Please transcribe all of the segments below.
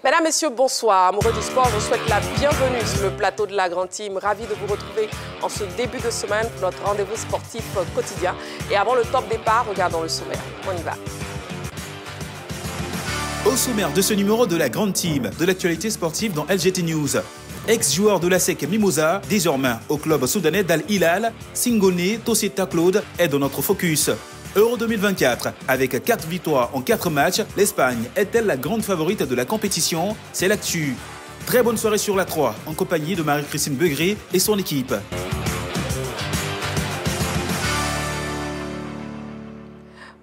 Mesdames, Messieurs, bonsoir. Amoureux du sport, je vous souhaite la bienvenue sur le plateau de la Grande Team. Ravi de vous retrouver en ce début de semaine pour notre rendez-vous sportif quotidien. Et avant le top départ, regardons le sommaire. On y va. Au sommaire de ce numéro de la Grande Team, de l'actualité sportive dans LGT News. Ex-joueur de la SEC Mimosa, désormais au club soudanais d'Al Hilal, Singone Toseta Claude est dans notre focus. Euro 2024, avec 4 victoires en 4 matchs, l'Espagne est-elle la grande favorite de la compétition? C'est l'actu. Très bonne soirée sur la 3, en compagnie de Marie-Christine Begré et son équipe.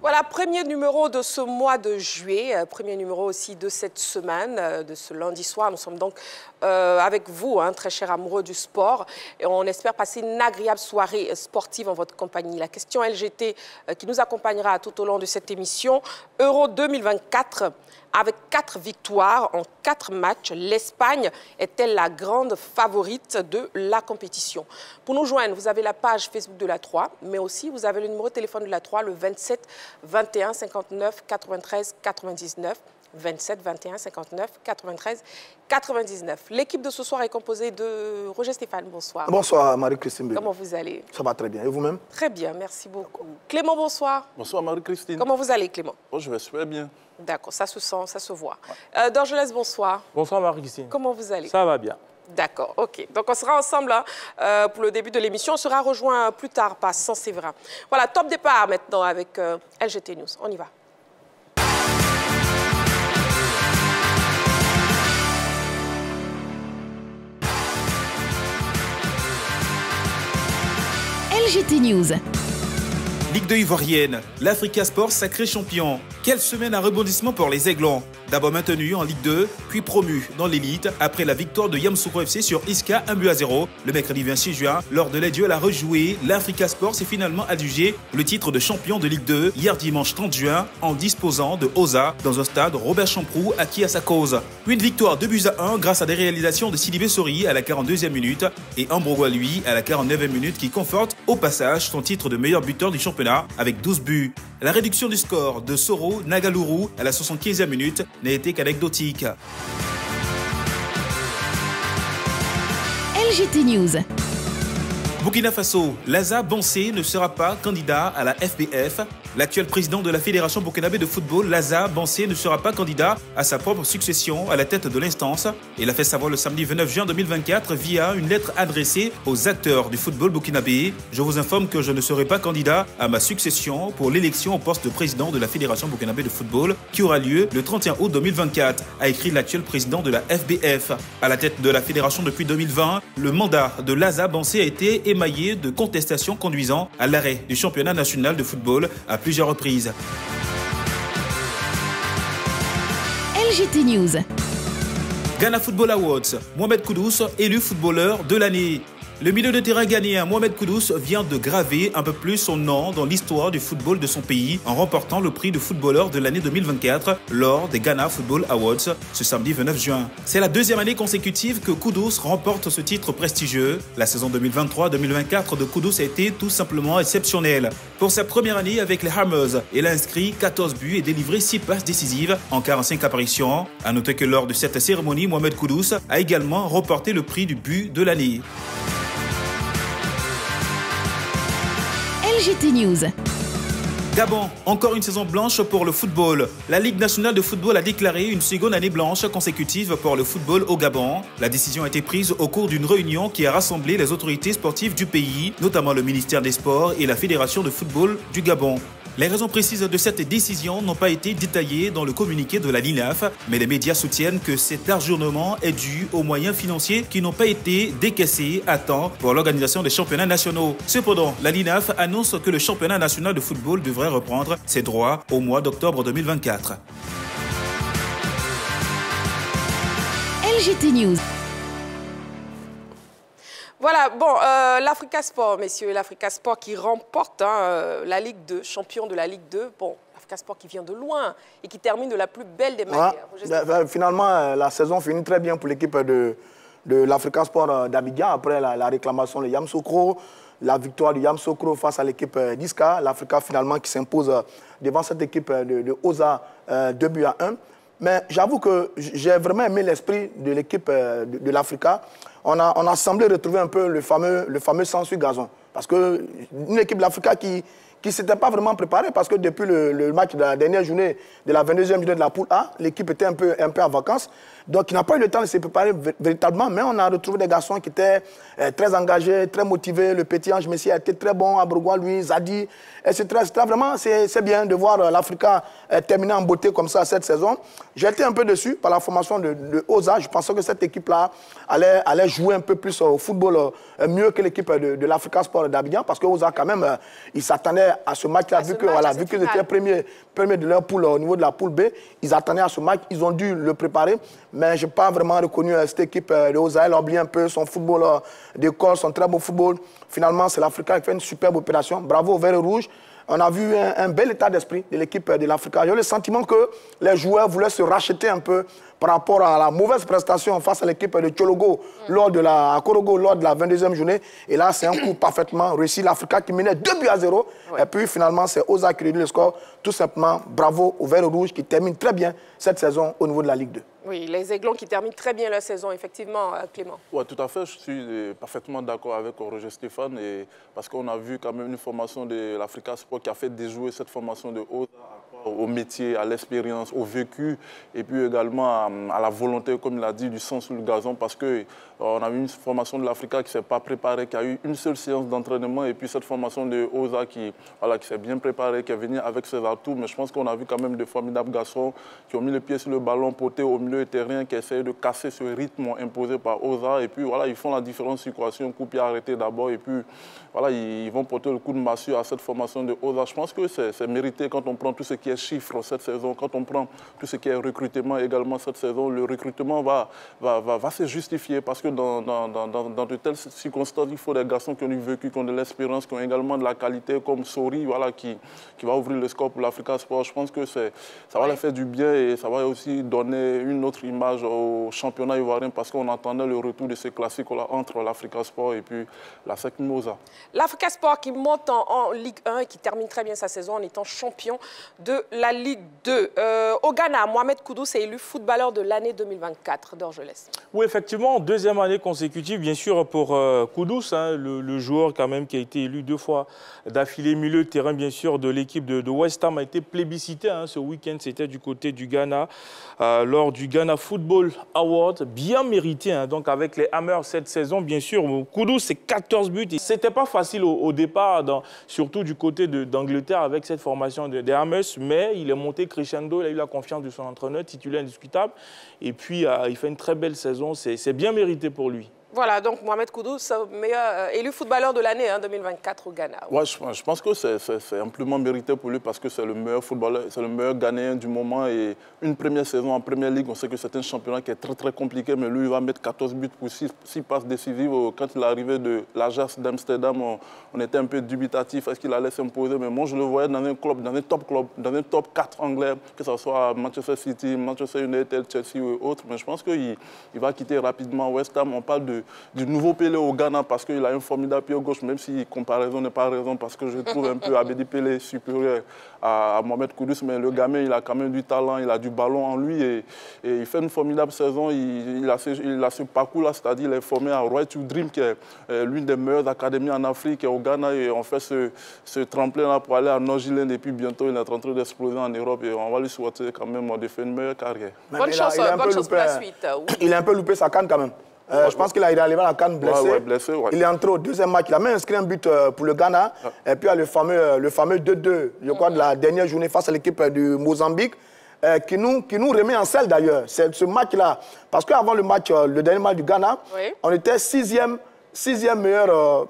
Voilà, premier numéro de ce mois de juillet, premier numéro aussi de cette semaine, de ce lundi soir. Nous sommes donc avec vous, très chers amoureux du sport, et on espère passer une agréable soirée sportive en votre compagnie. La question LGT qui nous accompagnera tout au long de cette émission, Euro 2024, avec 4 victoires en 4 matchs, l'Espagne est-elle la grande favorite de la compétition? Pour nous joindre, vous avez la page Facebook de la 3, mais aussi vous avez le numéro de téléphone de la 3, le 27 21 59 93 99. 27 21 59 93 99. L'équipe de ce soir est composée de Roger Stéphane, bonsoir. Bonsoir Marie-Christine. Comment vous allez? Ça va très bien. Et vous-même? Très bien, merci beaucoup. Clément, bonsoir. Bonsoir Marie-Christine. Comment vous allez, Clément? Oh, je vais super bien. D'accord, ça se sent, ça se voit. Dorgelès, bonsoir. Bonsoir Marie-Christine. Comment vous allez? Ça va bien. D'accord, ok. Donc on sera ensemble pour le début de l'émission. On sera rejoint plus tard par Saint-Séverin. Voilà, top départ maintenant avec LGT News. On y va. LGT News. Ligue 2 ivoirienne, l'Africa Sport sacré champion. Quelle semaine à rebondissement pour les Aiglons. D'abord maintenu en Ligue 2, puis promu dans l'élite après la victoire de Yamoussoukro FC sur Isca 1-0 le mercredi 26 juin. Lors de l'adieu à la rejouée, l'Africa Sport s'est finalement adjugé le titre de champion de Ligue 2 hier dimanche 30 juin en disposant de Oza dans un stade Robert Champroux acquis à sa cause. Une victoire 2-1 grâce à des réalisations de Sidibé Sori à la 42e minute et Ambrogo lui à la 49e minute qui conforte au passage son titre de meilleur buteur du championnat avec 12 buts. La réduction du score de Soro Nagaluru à la 75e minute n'a été qu'anecdotique. LGT News. Burkina Faso, Laza Bansé ne sera pas candidat à la FBF. L'actuel président de la Fédération burkinabé de football, Laza Bansé, ne sera pas candidat à sa propre succession à la tête de l'instance. Il a fait savoir le samedi 29 juin 2024 via une lettre adressée aux acteurs du football burkinabé. Je vous informe que je ne serai pas candidat à ma succession pour l'élection au poste de président de la Fédération burkinabé de football qui aura lieu le 31 août 2024, a écrit l'actuel président de la FBF. À la tête de la fédération depuis 2020, le mandat de Laza Bansé a été émaillé de contestations conduisant à l'arrêt du championnat national de football à plusieurs reprises. LGT News. Ghana Football Awards, Mohamed Kudus élu footballeur de l'année. Le milieu de terrain ghanéen Mohamed Kudus vient de graver un peu plus son nom dans l'histoire du football de son pays en remportant le prix de footballeur de l'année 2024 lors des Ghana Football Awards ce samedi 29 juin. C'est la deuxième année consécutive que Kudus remporte ce titre prestigieux. La saison 2023-2024 de Kudus a été tout simplement exceptionnelle. Pour sa première année avec les Hammers, il a inscrit 14 buts et délivré 6 passes décisives en 45 apparitions. A noter que lors de cette cérémonie, Mohamed Kudus a également remporté le prix du but de l'année. LGT News. Gabon, encore une saison blanche pour le football. La Ligue nationale de football a déclaré une seconde année blanche consécutive pour le football au Gabon. La décision a été prise au cours d'une réunion qui a rassemblé les autorités sportives du pays, notamment le ministère des Sports et la Fédération de football du Gabon. Les raisons précises de cette décision n'ont pas été détaillées dans le communiqué de la LINAF, mais les médias soutiennent que cet ajournement est dû aux moyens financiers qui n'ont pas été décaissés à temps pour l'organisation des championnats nationaux. Cependant, la LINAF annonce que le championnat national de football devrait reprendre ses droits au mois d'octobre 2024. LGT News. Voilà, bon, l'Africa Sport, messieurs, l'Africa Sport qui remporte la Ligue 2, champion de la Ligue 2. Bon, l'Africa Sport qui vient de loin et qui termine de la plus belle des manières. Finalement, la saison finit très bien pour l'équipe de l'Africa Sport d'Abidjan après la réclamation de Yamoussoukro, la victoire de Yamoussoukro face à l'équipe d'Isca. L'Africa finalement qui s'impose devant cette équipe de Oza 2-1. Mais j'avoue que j'ai vraiment aimé l'esprit de l'équipe de l'Africa. On a semblé retrouver un peu le fameux sang sur gazon. Parce qu'une équipe de l'Africa qui ne s'était pas vraiment préparée, parce que depuis le match de la dernière journée, de la 22e journée de la poule A, l'équipe était un peu en vacances. Donc, il n'a pas eu le temps de se préparer véritablement, mais on a retrouvé des garçons qui étaient très engagés, très motivés. Le petit Ange Messi a été très bon, Abrogois, lui, Zadi, etc. Vraiment, c'est bien de voir l'Africa terminer en beauté comme ça cette saison. J'ai été un peu déçu par la formation de Oza. Je pensais que cette équipe-là allait jouer un peu plus au football, mieux que l'équipe de l'Africa Sport d'Abidjan, parce que Oza, quand même, il s'attendait à ce match-là, vu qu'ils étaient premiers de leur poule au niveau de la poule B. Ils attendaient à ce match, ils ont dû le préparer. Mais je n'ai pas vraiment reconnu cette équipe de Oza. Elle a oublié un peu son football d'école, son très beau football. Finalement, c'est l'Africa qui fait une superbe opération. Bravo au vert et rouge. On a vu un bel état d'esprit de l'équipe de l'Africa. J'ai le sentiment que les joueurs voulaient se racheter un peu par rapport à la mauvaise prestation face à l'équipe de Tchologo lors de la 22e journée. Et là, c'est un coup parfaitement réussi. L'Africa qui menait 2-0. Ouais. Et puis finalement, c'est Oza qui réduit le score. Tout simplement, bravo au vert et rouge qui termine très bien cette saison au niveau de la Ligue 2. Oui, les Aiglons qui terminent très bien la saison, effectivement, Clément. Oui, tout à fait. Je suis parfaitement d'accord avec Roger Stéphane. Parce qu'on a vu quand même une formation de l'Africa Sport qui a fait déjouer cette formation de Oza au métier, à l'expérience, au vécu, et puis également à la volonté, comme il a dit, du sang sur le gazon, parce qu'on a eu une formation de l'Africa qui ne s'est pas préparée, qui a eu une seule séance d'entraînement, et puis cette formation de Oza qui s'est bien préparée, qui est venue avec ses atouts. Mais je pense qu'on a vu quand même de formidables garçons qui ont mis le pied sur le ballon, poté au milieu du terrain, qui essayent de casser ce rythme imposé par Oza, et puis voilà, ils font la différence sur équation, coup pied arrêté d'abord, et puis voilà, ils vont porter le coup de massue à cette formation de Oza. Je pense que c'est mérité quand on prend tout ce qui est chiffres cette saison, quand on prend tout ce qui est recrutement également cette saison. Le recrutement va se justifier parce que dans de telles circonstances, il faut des garçons qui ont du vécu, qui ont de l'expérience, qui ont également de la qualité, comme Sori, voilà, qui va ouvrir le score pour l'Africa Sport. Je pense que ça va leur faire du bien et ça va aussi donner une autre image au championnat ivoirien parce qu'on attendait le retour de ces classiques-là entre l'Africa Sport et puis la SEC Mimosa. L'Africa Sport qui monte en Ligue 1 et qui termine très bien sa saison en étant champion de la Ligue 2. Au Ghana, Mohamed Kudus est élu footballeur de l'année 2024 d'Orgelès. Oui, effectivement, deuxième année consécutive, bien sûr, pour Kudus, hein, le joueur quand même qui a été élu 2 fois d'affilée milieu de terrain, bien sûr, de l'équipe de West Ham, a été plébiscité hein, ce week-end. C'était du côté du Ghana, lors du Ghana Football Award, bien mérité. Hein, donc avec les Hammers cette saison, bien sûr, Kudus, c'est 14 buts. C'était pas facile au départ, surtout du côté d'Angleterre avec cette formation des Hammers, mais il est monté crescendo, il a eu la confiance de son entraîneur, titulaire indiscutable. Et puis, il fait une très belle saison. C'est bien mérité pour lui. Voilà, donc Mohamed Kudus, élu footballeur de l'année 2024 au Ghana. Ouais, je pense que c'est amplement mérité pour lui parce que c'est le meilleur footballeur, c'est le meilleur Ghanéen du moment. Et une première saison en Première Ligue, on sait que c'est un championnat qui est très très compliqué, mais lui, il va mettre 14 buts pour 6 passes décisives. Quand il est arrivé de l'Ajax d'Amsterdam, on était un peu dubitatif, est-ce qu'il allait s'imposer? Mais moi, je le voyais dans un club, dans un top 4 anglais, que ce soit Manchester City, Manchester United, Chelsea ou autres. Mais je pense qu'il va quitter rapidement West Ham. On parle du nouveau Pelé au Ghana parce qu'il a un formidable pied gauche, même si comparaison n'est pas raison, parce que je trouve un peu Abedi Pelé supérieur à Mohamed Kudus, mais le gamin, il a quand même du talent, il a du ballon en lui et il fait une formidable saison. Il a ce parcours-là, c'est-à-dire il est formé à Roy to Dream, qui est l'une des meilleures académies en Afrique et au Ghana, et on fait ce tremplin-là pour aller à Nord-Giland et puis bientôt il est en train d'exploser en Europe et on va lui souhaiter quand même de faire une meilleure carrière. Bonne chance pour la suite. Oui. Il a un peu loupé sa canne quand même. Je pense qu'il est arrivé à la CAN blessé. Ouais. Il est entré au deuxième match. Il a même inscrit un but pour le Ghana. Et puis il y a le fameux 2-2, je crois, de la dernière journée face à l'équipe du Mozambique, qui nous remet en selle d'ailleurs. C'est ce match-là. Parce qu'avant le dernier match du Ghana, on était sixième meilleur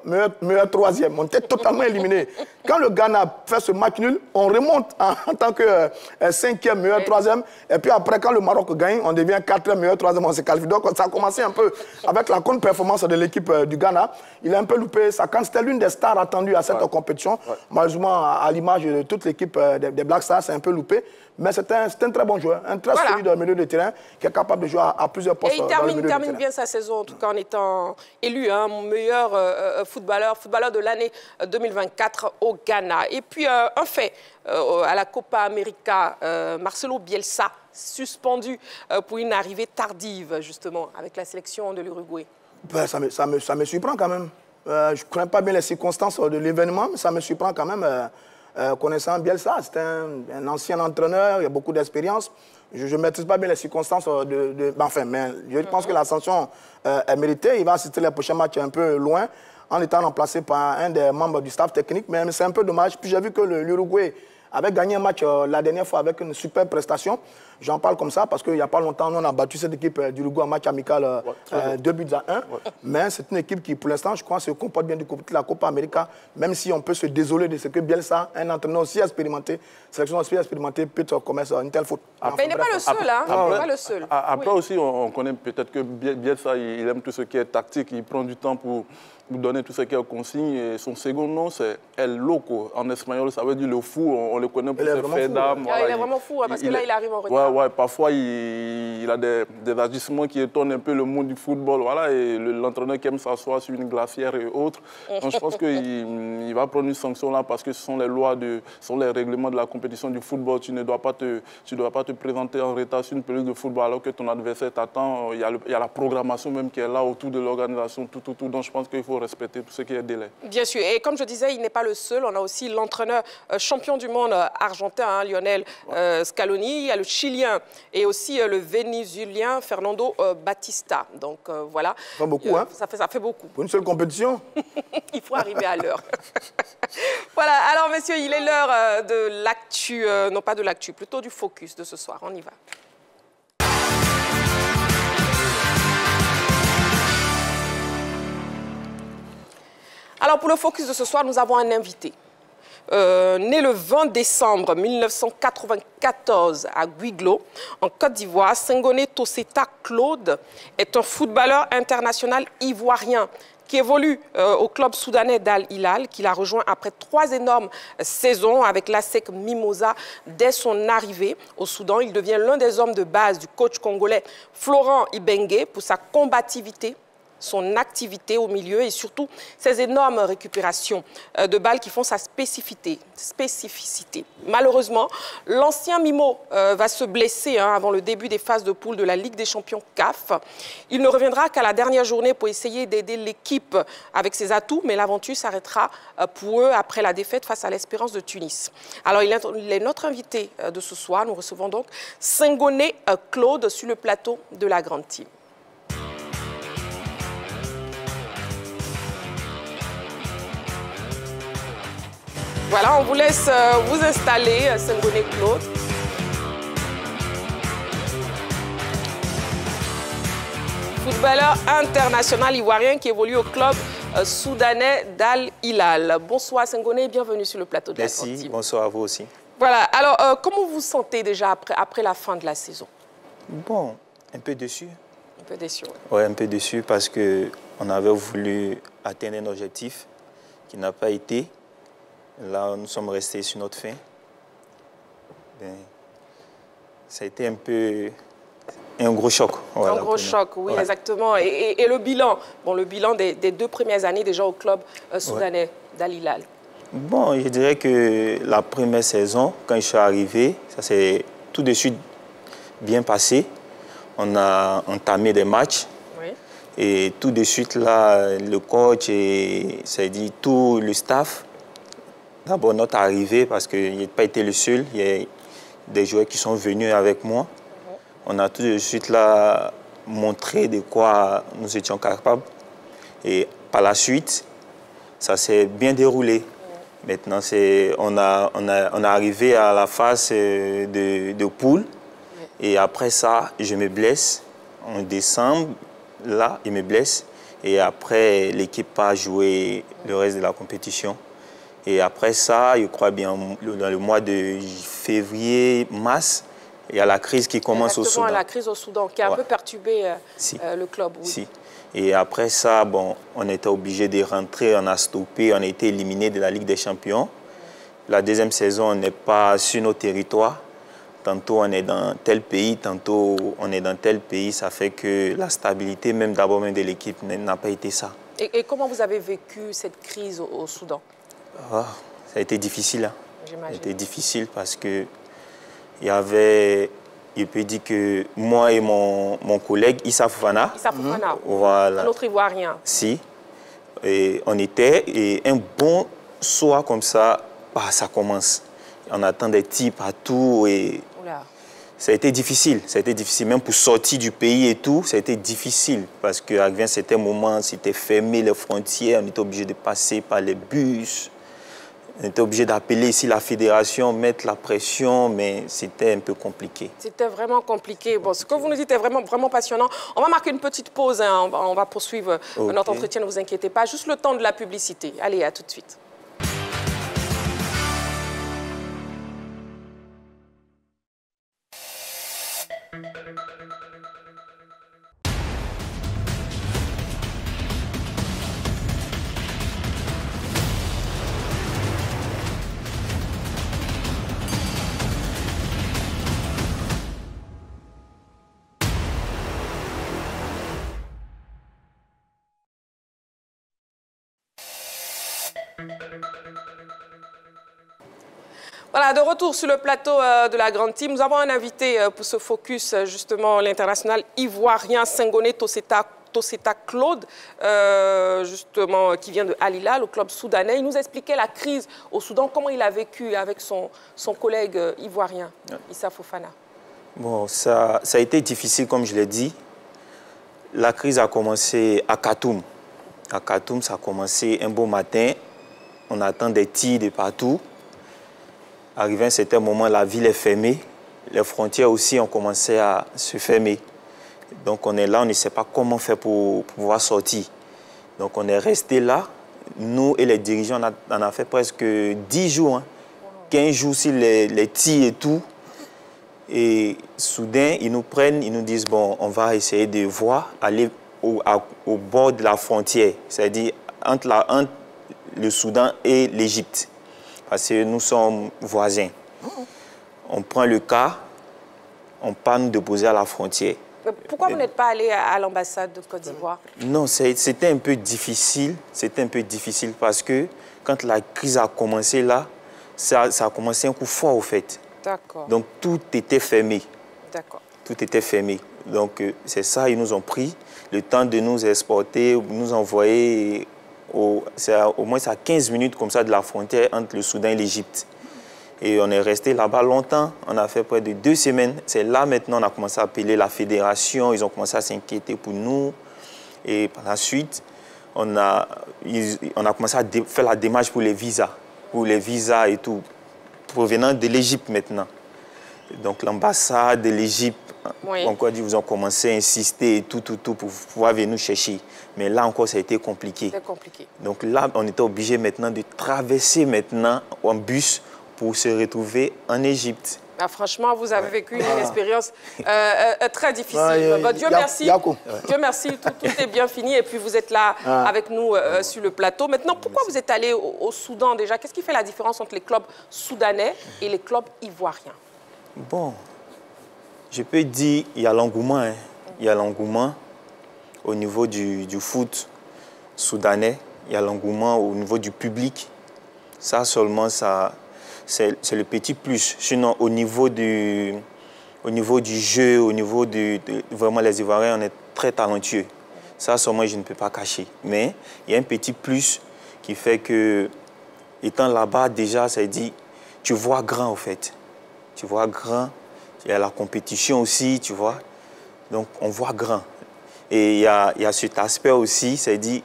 troisième. On était totalement éliminé. Quand le Ghana fait ce match nul, on remonte en tant que 5e meilleur troisième. Et puis après, quand le Maroc gagne, on devient 4e meilleur troisième. On se qualifie. Donc ça a commencé un peu avec la contre-performance de l'équipe du Ghana. Il a un peu loupé sa canne. C'était l'une des stars attendues à cette compétition. Malheureusement, à l'image de toute l'équipe des Black Stars, c'est un peu loupé. Mais c'est un très bon joueur, un très solide milieu de terrain qui est capable de jouer à plusieurs postes. Et il termine bien sa saison, en tout cas en étant élu meilleur footballeur de l'année 2024 au Ghana. Et puis, un fait, à la Copa América, Marcelo Bielsa, suspendu pour une arrivée tardive, justement, avec la sélection de l'Uruguay. Ben, ça me surprend quand même. Je ne connais pas bien les circonstances de l'événement, mais ça me surprend quand même. Connaissant Bielsa, c'est un ancien entraîneur, il y a beaucoup d'expérience. Je ne maîtrise pas bien les circonstances enfin, mais je pense que la sanction est méritée. Il va assister les prochains matchs un peu loin, en étant remplacé par un des membres du staff technique. Mais c'est un peu dommage. Puis j'ai vu que l'Uruguay avait gagné un match la dernière fois avec une super prestation. J'en parle comme ça parce qu'il n'y a pas longtemps, nous, on a battu cette équipe d'Uruguay en match amical 2 buts à 1. Ouais. Mais c'est une équipe qui, pour l'instant, je crois, se comporte bien du côté de la Copa América, même si on peut se désoler de ce que Bielsa, un entraîneur aussi expérimenté, sélection aussi expérimentée, peut commettre une telle faute. Mais il n'est pas le seul, hein. Il n'est pas le seul. Après aussi, on connaît peut-être que Bielsa, il aime tout ce qui est tactique, il prend du temps pour donner tout ce qui est consigne. Et son second nom, c'est El Loco. En espagnol, ça veut dire le fou. On le connaît pour ses faits d'âme. Voilà, il est vraiment fou, parce que là, il arrive en retard. Ouais, parfois, il a des agissements qui étonnent un peu le monde du football. Voilà, et l'entraîneur qui aime s'asseoir sur une glacière et autres. Donc, je pense qu'il va prendre une sanction là parce que ce sont les lois, ce sont les règlements de la compétition du football. Tu ne dois pas te présenter en retard sur une pelouse de football alors que ton adversaire t'attend. Il y a la programmation même qui est là autour de l'organisation, tout. Donc, je pense qu'il faut respecter tout ce qui est délai. Bien sûr. Et comme je disais, il n'est pas le seul. On a aussi l'entraîneur champion du monde argentin, hein, Lionel Scaloni. Il y a le Chilien et aussi le Vénézuélien Fernando Batista. Donc voilà. Ça fait beaucoup, hein? Ça fait beaucoup. Pour une seule compétition. Il faut arriver à l'heure. Voilà. Alors, messieurs, il est l'heure de l'actu, non pas de l'actu, plutôt du focus de ce soir. On y va. Alors, pour le focus de ce soir, nous avons un invité. Né le 20 décembre 1994 à Guiglo, en Côte d'Ivoire, Senghone Tosseta Claude est un footballeur international ivoirien qui évolue au club soudanais d'Al Hilal, qu'il a rejoint après 3 énormes saisons avec l'ASEC Mimosa. Dès son arrivée au Soudan, il devient l'un des hommes de base du coach congolais Florent Ibenge pour sa combativité, son activité au milieu et surtout ses énormes récupérations de balles qui font sa spécificité. Malheureusement, l'ancien Mimo va se blesser avant le début des phases de poule de la Ligue des champions CAF. Il ne reviendra qu'à la dernière journée pour essayer d'aider l'équipe avec ses atouts, mais l'aventure s'arrêtera pour eux après la défaite face à l'Espérance de Tunis. Alors, il est notre invité de ce soir. Nous recevons donc Senghone Claude sur le plateau de la Grande Team. Voilà, on vous laisse vous installer, Senghone Claude. Footballeur international ivoirien qui évolue au club soudanais d'Al Hilal. Bonsoir Senghone et bienvenue sur le plateau de la Grande Team. Merci, bonsoir à vous aussi. Voilà, alors comment vous vous sentez déjà après la fin de la saison? Bon, un peu déçu. Un peu déçu, oui. Oui, un peu déçu parce qu'on avait voulu atteindre un objectif qui n'a pas été. Là, nous sommes restés sur notre fin. Ça a été un peu un gros choc. Voilà, un gros choc, oui, ouais. Exactement. Et le bilan, bon, le bilan des 2 premières années déjà au club soudanais d'Al Hilal. Bon, je dirais que la première saison, quand je suis arrivé, ça s'est tout de suite bien passé. On a entamé des matchs. Oui. Et tout de suite, là, le coach et c'est-à-dire tout le staff. D'abord, notre arrivée, parce que je n'ai pas été le seul, il y a des joueurs qui sont venus avec moi. On a tout de suite là montré de quoi nous étions capables. Et par la suite, ça s'est bien déroulé. Maintenant, on est arrivé à la phase de poule. Et après ça, je me blesse. En décembre, là, je me blesse. Et après, l'équipe a joué le reste de la compétition. Et après ça, je crois bien, dans le mois de février, mars, il y a la crise qui commence au Soudan. La crise au Soudan qui a un peu perturbé le club. Oui. Si. Et après ça, bon, on était obligé de rentrer, on a stoppé, on a été éliminé de la Ligue des champions. La deuxième saison, on n'est pas sur nos territoires. Tantôt on est dans tel pays, tantôt on est dans tel pays. Ça fait que la stabilité même d'abord de l'équipe n'a pas été ça. Et comment vous avez vécu cette crise au Soudan? Ça a été difficile. Hein. J'imagine. Ça a été difficile parce que il y avait, je peux dire que moi et mon collègue Issa Fofana. Issa Fofana, voilà. un autre Ivoirien. Si. Et on était, et un bon soir comme ça, ça commence. On attend des tirs partout et Oula. ça a été difficile. Ça a été difficile, même pour sortir du pays et tout, ça a été difficile parce qu'arrivé à un certain moment, c'était fermé les frontières, on était obligé de passer par les bus. On était obligé d'appeler ici la fédération, mettre la pression, mais c'était un peu compliqué. C'était vraiment compliqué. Bon, ce que vous nous dites est vraiment, vraiment passionnant. On va marquer une petite pause, hein. On va poursuivre notre entretien, ne vous inquiétez pas. Juste le temps de la publicité. Allez, à tout de suite. Voilà, de retour sur le plateau de la Grande Team. Nous avons un invité pour ce focus, justement, l'international ivoirien Senghone Tosseta Claude, justement, qui vient de Al Hilal, au club soudanais. Il nous expliquait la crise au Soudan, comment il a vécu avec son collègue ivoirien, Issa Fofana. Bon, ça a été difficile, comme je l'ai dit. La crise a commencé à Khartoum. À Khartoum, ça a commencé un beau matin. On attend des tirs de partout. Arrivé à un certain moment, la ville est fermée. Les frontières aussi ont commencé à se fermer. Donc on est là, on ne sait pas comment faire pour pouvoir sortir. Donc on est resté là. Nous et les dirigeants, on a fait presque 10 jours, 15 jours sur les tirs et tout. Et soudain, ils nous prennent, ils nous disent, bon, on va essayer de voir, aller au bord de la frontière, c'est-à-dire entre le Soudan et l'Égypte. Parce que nous sommes voisins. On prend le cas, on part nous déposer à la frontière. Mais pourquoi vous n'êtes pas allé à l'ambassade de Côte d'Ivoire? Non, c'était un peu difficile. C'était un peu difficile parce que quand la crise a commencé là, ça a commencé un coup fort au fait. D'accord. Donc tout était fermé. D'accord. Tout était fermé. Donc c'est ça, ils nous ont pris le temps de nous exporter, nous envoyer au moins à 15 minutes comme ça de la frontière entre le Soudan et l'Égypte. Et on est resté là-bas longtemps, on a fait près de 2 semaines. C'est là maintenant on a commencé à appeler la fédération, ils ont commencé à s'inquiéter pour nous. Et par la suite, on a commencé à faire la démarche pour les visas et tout, provenant de l'Égypte maintenant. Donc l'ambassade de l'Égypte, ils ont commencé à insister et tout pour pouvoir venir nous chercher. Mais là encore, ça a été compliqué. C'est compliqué. Donc là, on était obligé maintenant de traverser maintenant en bus pour se retrouver en Égypte. Ah, franchement, vous avez vécu une expérience très difficile. Dieu merci. Dieu merci, tout est bien fini et puis vous êtes là avec nous sur le plateau. Maintenant, pourquoi vous êtes allé au Soudan déjà? Qu'est-ce qui fait la différence entre les clubs soudanais et les clubs ivoiriens? Bon, je peux dire il y a l'engouement. Hein. Il y a l'engouement au niveau du foot soudanais. Il y a l'engouement au niveau du public. Ça seulement, c'est le petit plus. Sinon, au niveau du jeu, au niveau vraiment les Ivoiriens, on est très talentueux. Ça seulement, je ne peux pas cacher. Mais il y a un petit plus qui fait que, étant là-bas, déjà, ça dit, tu vois grand, au fait. Tu vois grand. Il y a la compétition aussi, tu vois. Donc, on voit grand. Et il y a cet aspect aussi, c'est dit,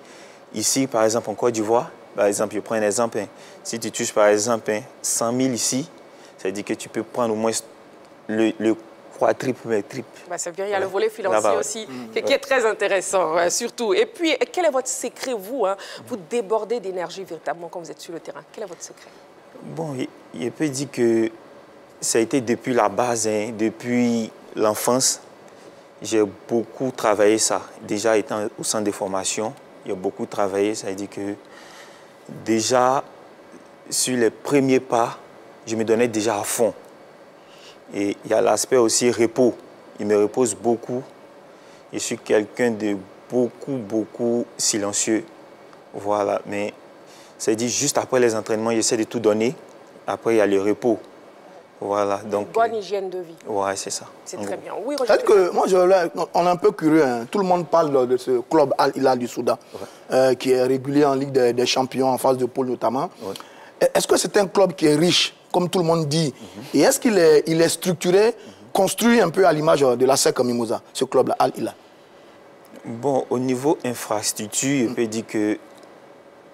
ici, par exemple, en Côte d'Ivoire, par exemple, je prends un exemple, si tu touches, par exemple, 100 000 ici, ça veut dire que tu peux prendre au moins le quadruple, le triple. C'est bien, il y a le volet financier aussi, qui est très intéressant, surtout. Et puis, quel est votre secret, vous? Vous débordez d'énergie véritablement quand vous êtes sur le terrain. Quel est votre secret? Bon, je peux dire que ça a été depuis la base, depuis l'enfance. J'ai beaucoup travaillé ça. Déjà étant au centre de formation, j'ai beaucoup travaillé. Ça veut dire que déjà, sur les premiers pas, je me donnais déjà à fond. Et il y a l'aspect aussi repos. Il me repose beaucoup. Je suis quelqu'un de beaucoup silencieux. Voilà, mais c'est dit juste après les entraînements, j'essaie de tout donner. Après, il y a le repos. Voilà, donc... Bonne hygiène de vie. Ouais, c'est ça. C'est très bien. Oui, Roger. Peut-être que moi, on est un peu curieux. Hein. Tout le monde parle de ce club Al Hilal du Soudan, qui est régulier en Ligue des Champions, en phase de poule notamment. Ouais. Est-ce que c'est un club qui est riche, comme tout le monde dit? Et est-ce qu'il est structuré, construit un peu à l'image de la SEC Mimosa, ce club-là, Al Hilal? Bon, au niveau infrastructure, je peux dire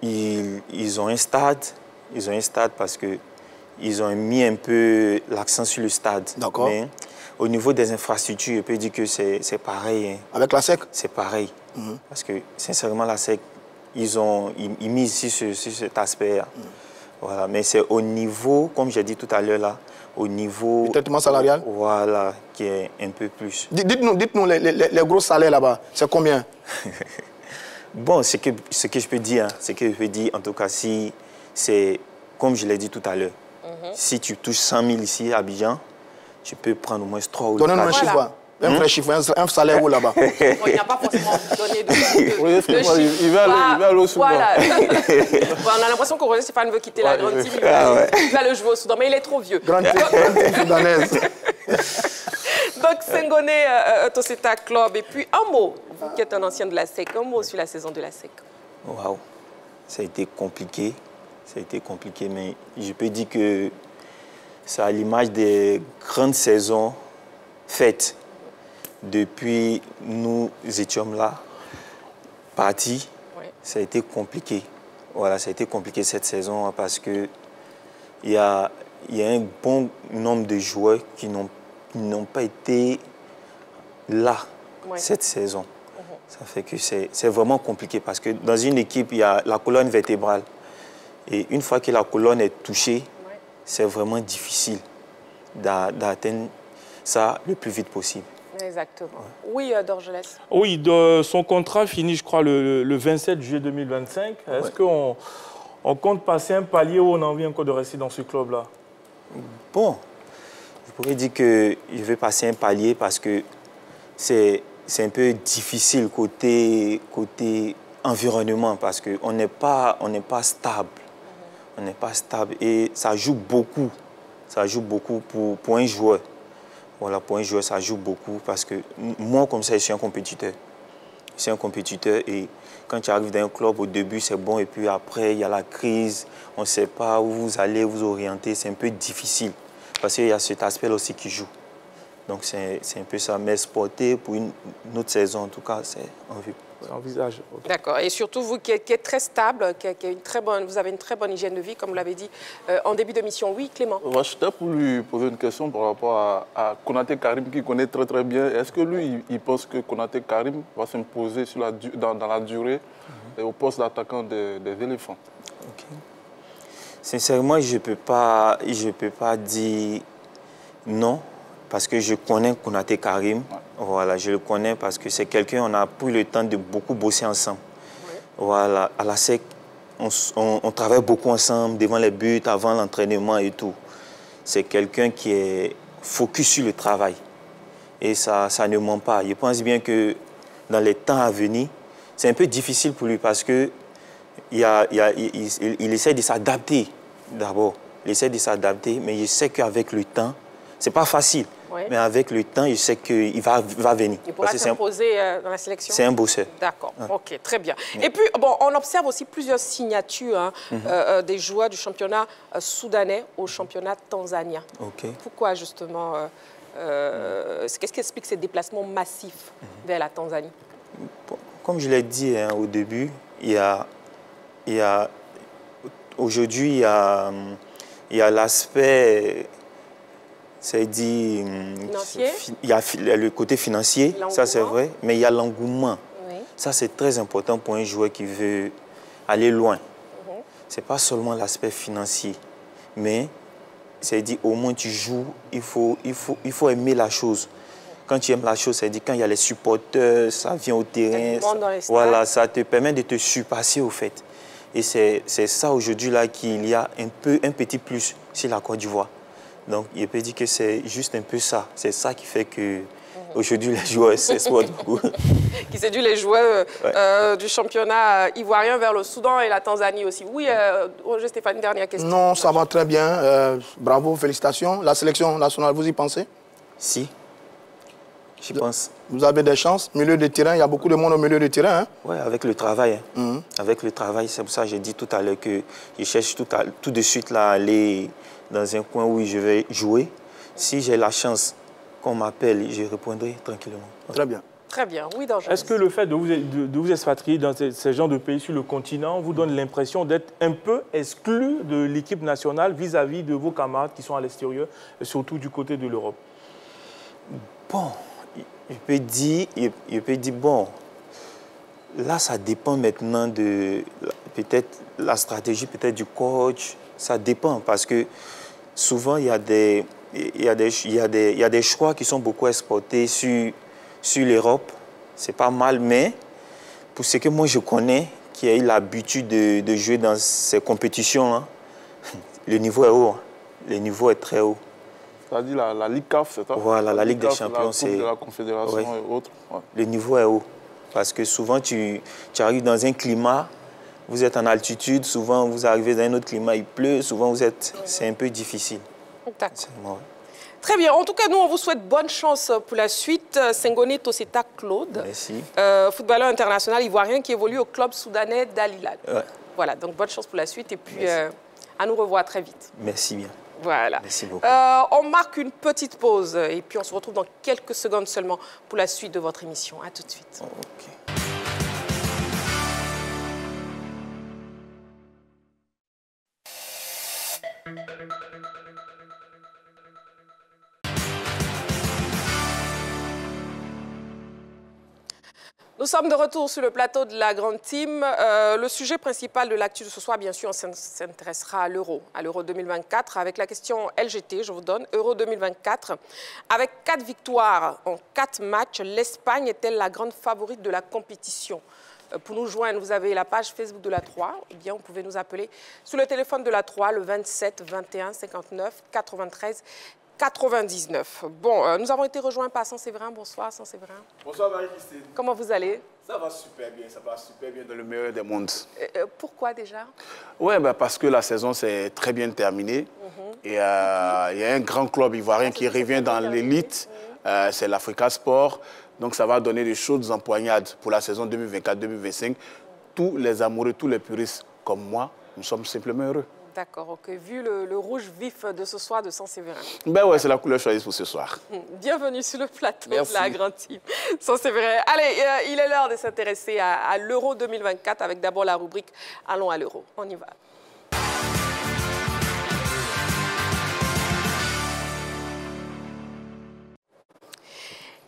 qu'ils ont un stade. Ils ont un stade parce qu'ils ont mis un peu l'accent sur le stade. D'accord. Mais au niveau des infrastructures, je peux dire que c'est pareil. Hein. Avec la SEC? C'est pareil. Parce que, sincèrement, la SEC, ils misent sur cet aspect-là. Voilà. Mais c'est au niveau, comme j'ai dit tout à l'heure, là, au niveau... Le traitement salarial? Voilà, qui est un peu plus. Dites-nous les gros salaires là-bas, c'est combien? Bon, ce que je peux dire, en tout cas, si c'est, comme je l'ai dit tout à l'heure, si tu touches 100 000 ici à Abidjan, tu peux prendre au moins 3 ou 4. Donnez-nous un chiffre, un vrai chiffre, un salaire où là-bas? Bon, il n'y a pas forcément donné de chiffre. Il va aller au Soudan. Voilà. On a l'impression que Roger Stéphane veut quitter la grande team. Il va le jouer au Soudan, mais il est trop vieux. Grande team soudanaise. Donc, Senghone Toseta Club. Et puis, un mot, vous qui êtes un ancien de la SEC, un mot sur la saison de la SEC. Waouh, ça a été compliqué. Ça a été compliqué, mais je peux dire que c'est à l'image des grandes saisons faites depuis nous étions là, partis. Oui. Ça a été compliqué. Voilà, ça a été compliqué cette saison parce que il y a un bon nombre de joueurs qui n'ont pas été là cette saison. Ça fait que c'est vraiment compliqué parce que dans une équipe, il y a la colonne vertébrale. Et une fois que la colonne est touchée, c'est vraiment difficile d'atteindre ça le plus vite possible. Exactement. Oui, Dorgelès. Oui, son contrat finit, je crois, le 27 juillet 2025. Est-ce qu'on compte passer un palier ou on a envie encore de rester dans ce club-là? Bon, je pourrais dire que je vais passer un palier parce que c'est un peu difficile côté environnement parce qu'on n'est pas stable. On n'est pas stable et ça joue beaucoup. Ça joue beaucoup pour un joueur. Voilà, pour un joueur, ça joue beaucoup parce que moi, comme ça, je suis un compétiteur. Je suis un compétiteur et quand tu arrives dans un club, au début, c'est bon et puis après, il y a la crise. On ne sait pas où vous allez vous orienter. C'est un peu difficile parce qu'il y a cet aspect-là aussi qui joue. Donc, c'est un peu ça. Mais sporter pour une autre saison, en tout cas, c'est en vue. Envisage. Okay. D'accord. Et surtout, vous qui êtes très stable, vous avez une très bonne hygiène de vie, comme vous l'avez dit en début de mission. Oui, Clément? J'étais pour lui poser une question par rapport à Konaté Karim, qui connaît très très bien. Est-ce que lui, il pense que Konaté Karim va s'imposer dans la durée au poste d'attaquant des éléphants? Okay. Sincèrement, je ne peux pas dire non. Parce que je connais Konaté Karim, voilà, je le connais parce que c'est quelqu'un, on a pris le temps de beaucoup bosser ensemble. Voilà, à la SEC, on travaille beaucoup ensemble devant les buts, avant l'entraînement et tout. C'est quelqu'un qui est focus sur le travail et ça ne ment pas. Je pense bien que dans les temps à venir, c'est un peu difficile pour lui parce que il essaie de s'adapter d'abord. Il essaie de s'adapter, mais je sais qu'avec le temps, c'est pas facile. Mais avec le temps, je sais qu'il va venir. Il pourra s'imposer dans la sélection? C'est un bosseur. D'accord, ok, très bien. Et puis, bon, on observe aussi plusieurs signatures des joueurs du championnat soudanais au championnat tanzanien. Okay. Pourquoi, justement, qu'est-ce qui explique ces déplacements massifs vers la Tanzanie? Comme je l'ai dit au début, aujourd'hui, il y a l'aspect... C'est dit, il y a le côté financier, ça c'est vrai, mais il y a l'engouement. Oui. Ça c'est très important pour un joueur qui veut aller loin. Ce n'est pas seulement l'aspect financier, mais c'est dit au moins tu joues, il faut aimer la chose. Quand tu aimes la chose, c'est dit quand il y a les supporters, ça vient au terrain, voilà, ça te permet de te surpasser au fait. Et c'est ça aujourd'hui là qu'il y a un petit plus sur la Côte d'Ivoire. Donc, il peut dire que c'est juste un peu ça. C'est ça qui fait qu'il aujourd'hui les joueurs s'exportent beaucoup. Qui séduit les joueurs du championnat ivoirien vers le Soudan et la Tanzanie aussi. Oui, Roger Stéphane, dernière question. Non, ça va très bien. Bravo, félicitations. La sélection nationale, vous y pensez? Si, j'y pense. Vous avez des chances. Milieu de terrain, il y a beaucoup de monde au milieu de terrain. Hein? Oui, avec le travail. Avec le travail, c'est pour ça que j'ai dit tout à l'heure que je cherche tout de suite à aller dans un coin où je vais jouer. Si j'ai la chance qu'on m'appelle, je répondrai tranquillement. Très bien. Très bien, oui, dans Est-ce que le fait de vous expatrier dans ces genres de pays sur le continent vous donne l'impression d'être un peu exclu de l'équipe nationale vis-à-vis de vos camarades qui sont à l'extérieur, et surtout du côté de l'Europe? Bon, je peux dire, bon, là, ça dépend maintenant de peut-être la stratégie peut-être du coach. Ça dépend parce que souvent, il y a des choix qui sont beaucoup exportés sur l'Europe. C'est pas mal, mais pour ce que moi je connais, qui a eu l'habitude de jouer dans ces compétitions, hein, le niveau est haut. Hein. Le niveau est très haut. C'est-à-dire la Ligue CAF, c'est ça? Voilà, la Ligue des Champions, c'est la Confédération et autres. Ouais. Le niveau est haut. Parce que souvent, tu arrives dans un climat, vous êtes en altitude, souvent vous arrivez dans un autre climat, il pleut, souvent c'est un peu difficile. D'accord. Très bien. En tout cas, nous, on vous souhaite bonne chance pour la suite. Senghone Tosseta Claude, footballeur international ivoirien qui évolue au club soudanais d'Al Hilal. Ouais. Voilà, donc bonne chance pour la suite et puis à nous revoir très vite. Merci bien. Voilà. Merci beaucoup. On marque une petite pause et puis on se retrouve dans quelques secondes seulement pour la suite de votre émission. À tout de suite. Okay. Nous sommes de retour sur le plateau de la Grande Team. Le sujet principal de l'actu de ce soir, bien sûr, on s'intéressera à l'Euro 2024, avec la question LGT, je vous donne, Euro 2024. Avec 4 victoires en 4 matchs, l'Espagne est-elle la grande favorite de la compétition? Pour nous joindre, vous avez la page Facebook de la 3, ou bien vous pouvez nous appeler sur le téléphone de la 3, le 27 21 59 93 99. Bon, nous avons été rejoints par Saint-Séverin. Bonsoir, Saint-Séverin. Bonsoir, Marie-Christine. Comment vous allez? Ça va super bien dans le meilleur des mondes. Pourquoi déjà? Oui, parce que la saison s'est très bien terminée. Et il y a un grand club ivoirien qui revient dans l'élite, c'est l'Africa Sport. Donc ça va donner des chaudes empoignades pour la saison 2024-2025. Tous les amoureux, tous les puristes comme moi, nous sommes simplement heureux. D'accord, ok. Vu le rouge vif de ce soir de Saint-Séverin. Ben ouais, c'est la couleur choisie pour ce soir. Bienvenue sur le plateau de la Grande Team. Saint-Séverin. Allez, il est l'heure de s'intéresser à l'Euro 2024 avec d'abord la rubrique « Allons à l'Euro ». On y va.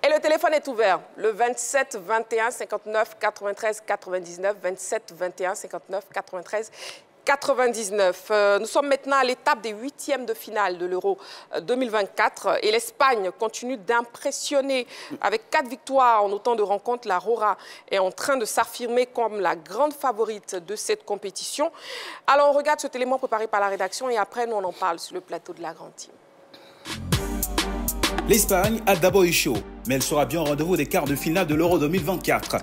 Et le téléphone est ouvert, le 27 21 59 93 99, 27 21 59 93 99. Nous sommes maintenant à l'étape des 8e de finale de l'Euro 2024 et l'Espagne continue d'impressionner avec 4 victoires en autant de rencontres. La Roja est en train de s'affirmer comme la grande favorite de cette compétition. Alors on regarde cet élément préparé par la rédaction et après nous on en parle sur le plateau de la Grande Team. L'Espagne a d'abord eu chaud, mais elle sera bien au rendez-vous des quarts de finale de l'Euro 2024.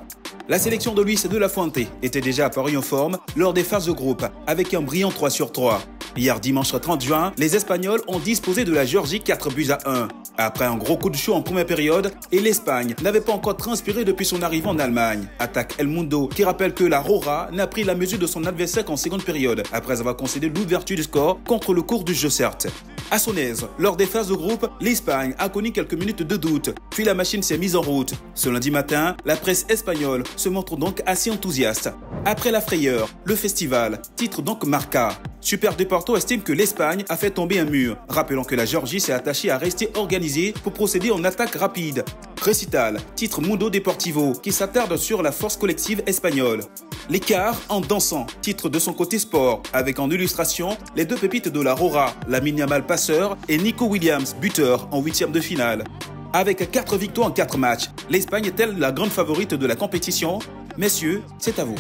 La sélection de Luis de la Fuente était déjà apparue en forme lors des phases de groupe avec un brillant 3/3. Hier dimanche 30 juin, les Espagnols ont disposé de la Géorgie 4-1. Après un gros coup de chaud en première période, et l'Espagne n'avait pas encore transpiré depuis son arrivée en Allemagne. Attaque El Mundo qui rappelle que la Roja n'a pris la mesure de son adversaire qu'en seconde période, après avoir concédé l'ouverture du score contre le cours du jeu certes. À son aise, lors des phases de groupe, l'Espagne a connu quelques minutes de doute, puis la machine s'est mise en route. Ce lundi matin, la presse espagnole se montre donc assez enthousiaste. Après la frayeur, le festival, titre donc Marca. Super Deporto estime que l'Espagne a fait tomber un mur, rappelant que la Géorgie s'est attachée à rester organisée pour procéder en attaque rapide. Récital, titre Mundo Deportivo, qui s'attarde sur la force collective espagnole. L'écart en dansant, titre de son côté sport, avec en illustration les 2 pépites de la Roja, Lamine Yamal passeur et Nico Williams buteur en 8e de finale. Avec 4 victoires en 4 matchs, l'Espagne est-elle la grande favorite de la compétition? Messieurs, c'est à vous.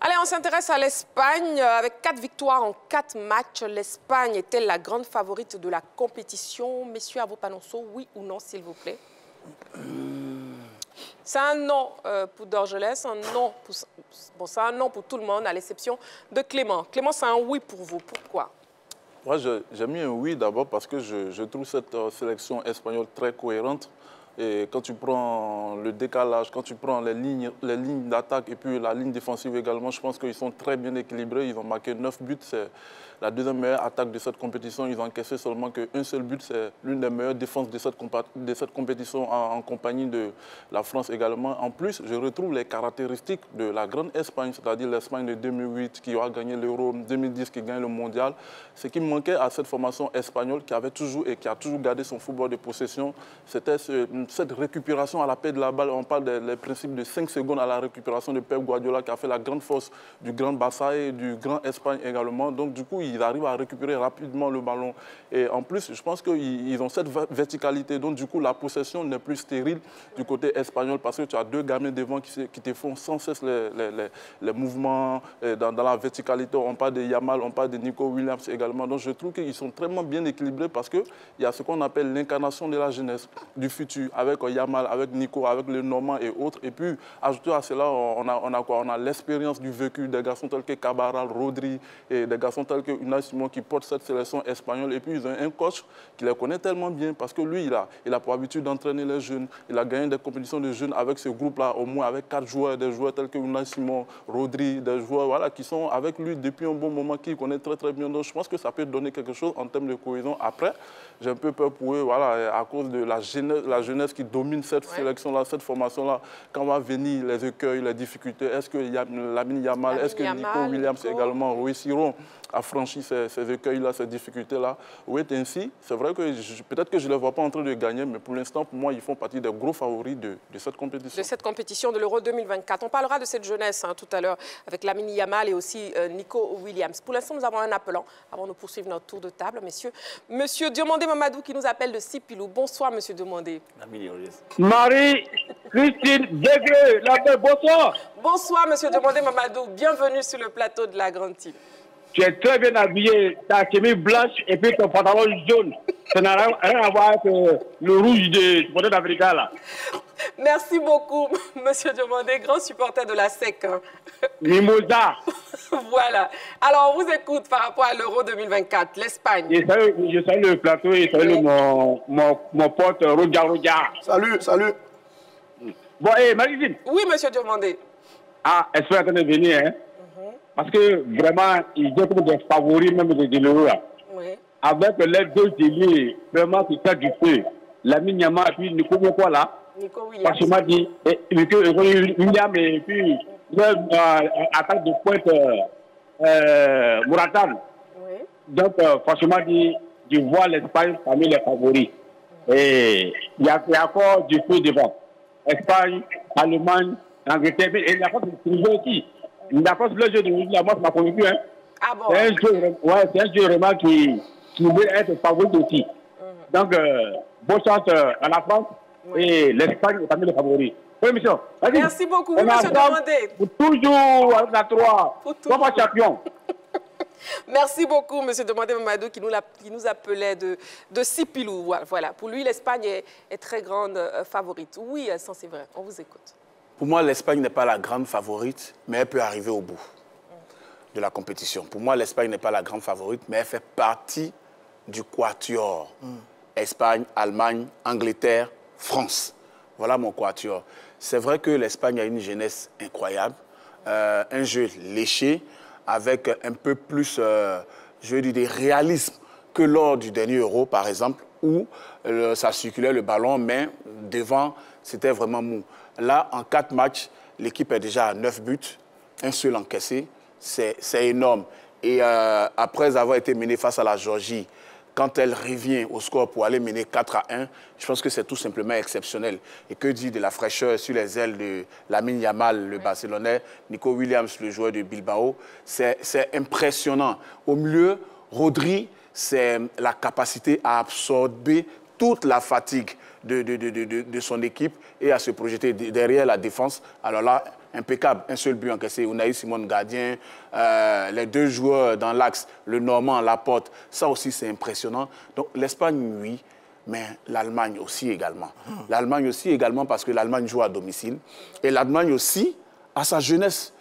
Allez, on s'intéresse à l'Espagne. Avec 4 victoires en 4 matchs, l'Espagne est-elle la grande favorite de la compétition? Messieurs Avopalonso, oui ou non, s'il vous plaît? C'est un non pour Dorgelès, un non pour... Bon, c'est un non pour tout le monde, à l'exception de Clément. Clément, c'est un oui pour vous. Pourquoi? Moi, j'ai mis un oui d'abord parce que je trouve cette sélection espagnole très cohérente. Et quand tu prends le décalage, quand tu prends les lignes d'attaque et puis la ligne défensive également, je pense qu'ils sont très bien équilibrés. Ils ont marqué 9 buts. C'est la deuxième meilleure attaque de cette compétition. Ils ont encaissé seulement qu'un seul but. C'est l'une des meilleures défenses de cette compétition en compagnie de la France également. En plus, je retrouve les caractéristiques de la grande Espagne, c'est-à-dire l'Espagne de 2008 qui a gagné l'Euro, 2010 qui gagne le Mondial. Ce qui manquait à cette formation espagnole qui avait toujours et qui a toujours gardé son football de possession, c'était cette récupération à la paix de la balle. On parle des principes de 5 secondes à la récupération de Pep Guardiola qui a fait la grande force du Grand Barça et du Grand Espagne également. Donc du coup, ils arrivent à récupérer rapidement le ballon. Et en plus, je pense qu'ils ont cette verticalité. Donc du coup, la possession n'est plus stérile du côté espagnol parce que tu as 2 gamins devant qui te font sans cesse les mouvements dans la verticalité. On parle de Yamal, on parle de Nico Williams également. Donc je trouve qu'ils sont très bien équilibrés parce qu'il y a ce qu'on appelle l'incarnation de la jeunesse, du futur, avec Yamal, avec Nico, avec le Normand et autres. Et puis, ajouté à cela, on a quoi? On a l'expérience du vécu des garçons tels que Cabral, Rodri, et des garçons tels que Unai Simon qui portent cette sélection espagnole. Et puis, ils ont un coach qui les connaît tellement bien parce que lui, il a pour habitude d'entraîner les jeunes. Il a gagné des compétitions de jeunes avec ce groupe-là, au moins avec 4 joueurs, des joueurs tels que Unai Simon, Rodri, des joueurs voilà, qui sont avec lui depuis un bon moment, qui connaît très bien. Donc, je pense que ça peut donner quelque chose en termes de cohésion. Après, j'ai un peu peur pour eux, voilà, à cause de la jeunesse qui domine cette sélection-là, cette formation-là. Quand va venir les écueils, les difficultés, est-ce que Lamine Yamal, est-ce que Nico Williams également réussiront à franchir ces écueils-là, ces difficultés-là? Oui, ainsi, c'est vrai que peut-être que je ne les vois pas en train de gagner, mais pour l'instant, pour moi, ils font partie des gros favoris de cette compétition. De cette compétition de l'Euro 2024. On parlera de cette jeunesse tout à l'heure avec Lamine Yamal et aussi Nico Williams. Pour l'instant, nous avons un appelant avant de poursuivre notre tour de table, messieurs. Monsieur Diomandé Mamadou qui nous appelle de Sipilou. Bonsoir, monsieur Diomandé. Marie-Christine Degré, bonsoir. Bonsoir, monsieur Diomandé Mamadou. Bienvenue sur le plateau de la Grande Team. Tu es très bien habillé, ta chemise blanche et puis ton pantalon jaune. Ça n'a rien à voir avec le rouge du côté d'Africa, là. Merci beaucoup, monsieur Diomandé, grand supporter de la SEC. Mimosa. Voilà. Alors, on vous écoute par rapport à l'Euro 2024, l'Espagne. Je salue le plateau et je salue mon pote Rodia. Salut. Bon, hé, Marie-Christine. Oui, monsieur Diomandé. Ah, elle est en train de venir, hein. Parce que vraiment, ils ont comme des favoris même de l'Euro. Oui. Avec les 2 ailiers, vraiment, qui fait du feu. Lamine Yamal, puis Nico là. Nico Williams. Parce que m'a dit, Nico Williams et puis attaque de pointe Mouratan. Oui. Donc, franchement, je vois l'Espagne parmi les favoris. Et il y a encore du feu devant. Espagne, Allemagne, Angleterre, et la France est aussi. La France, le jeu de Williams, ça m'a convaincu. Hein. Ah bon? C'est un jeu vraiment qui veut être favori aussi. Donc, bonne chance à la France et l'Espagne est parmi les favoris. Oui, monsieur. Merci beaucoup, monsieur Diomandé. Toujours avec la 3. 3 champions. Merci beaucoup, monsieur Diomandé Mamadou, qui nous appelait de Sipilou. Voilà. Pour lui, l'Espagne est très grande favorite. Oui, c'est vrai. On vous écoute. Pour moi, l'Espagne n'est pas la grande favorite, mais elle peut arriver au bout de la compétition. Pour moi, l'Espagne n'est pas la grande favorite, mais elle fait partie du quatuor. Espagne, Allemagne, Angleterre, France. Voilà mon quatuor. C'est vrai que l'Espagne a une jeunesse incroyable, un jeu léché, avec un peu plus, je veux dire, de réalisme que lors du dernier Euro, par exemple, où ça circulait le ballon, mais devant, c'était vraiment mou. Là, en 4 matchs, l'équipe est déjà à 9 buts, un seul encaissé. C'est énorme. Et après avoir été menée face à la Géorgie, quand elle revient au score pour aller mener 4-1, je pense que c'est tout simplement exceptionnel. Et que dire de la fraîcheur sur les ailes de Lamine Yamal, le Barcelonais, Nico Williams, le joueur de Bilbao. C'est impressionnant. Au milieu, Rodri, c'est la capacité à absorber toute la fatigue de son équipe et à se projeter derrière la défense. Alors là, impeccable. Un seul but encaissé. Unai Simon, gardien, les 2 joueurs dans l'axe, le Normand, Laporte, ça aussi c'est impressionnant. Donc l'Espagne, oui, mais l'Allemagne aussi également. L'Allemagne aussi également parce que l'Allemagne joue à domicile. Et l'Allemagne aussi a sa jeunesse.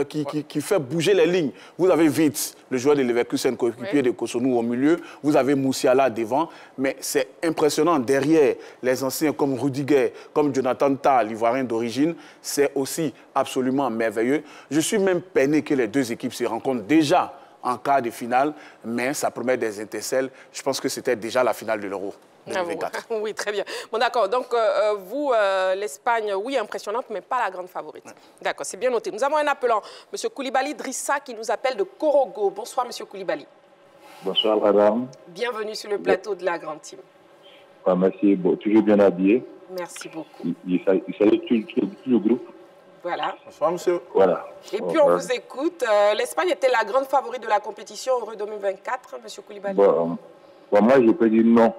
Qui fait bouger les lignes. Vous avez Wirtz, le joueur de Leverkusen, coéquipier de Cotonou au milieu. Vous avez Moussiala devant. Mais c'est impressionnant, derrière, les anciens comme Rudiger, comme Jonathan Tah, l'Ivoirien d'origine, c'est aussi absolument merveilleux. Je suis même peiné que les 2 équipes se rencontrent déjà en quart de finale, mais ça promet des étincelles. Je pense que c'était déjà la finale de l'Euro 2024. Oui, très bien. Bon, d'accord. Donc, vous, l'Espagne, oui, impressionnante, mais pas la grande favorite. Ouais. D'accord, c'est bien noté. Nous avons un appelant, M. Koulibaly Drissa, qui nous appelle de Korogo. Bonsoir, M. Koulibaly. Bonsoir, madame. Bienvenue sur le plateau de la Grande Team. Ah, merci, toujours bien habillé. Merci beaucoup. Il salue tout le groupe. Voilà. Bonsoir, monsieur. Voilà. Et puis, on vous écoute. L'Espagne était la grande favorite de la compétition Euro 2024, M. Koulibaly. Bon, moi, je peux dire non.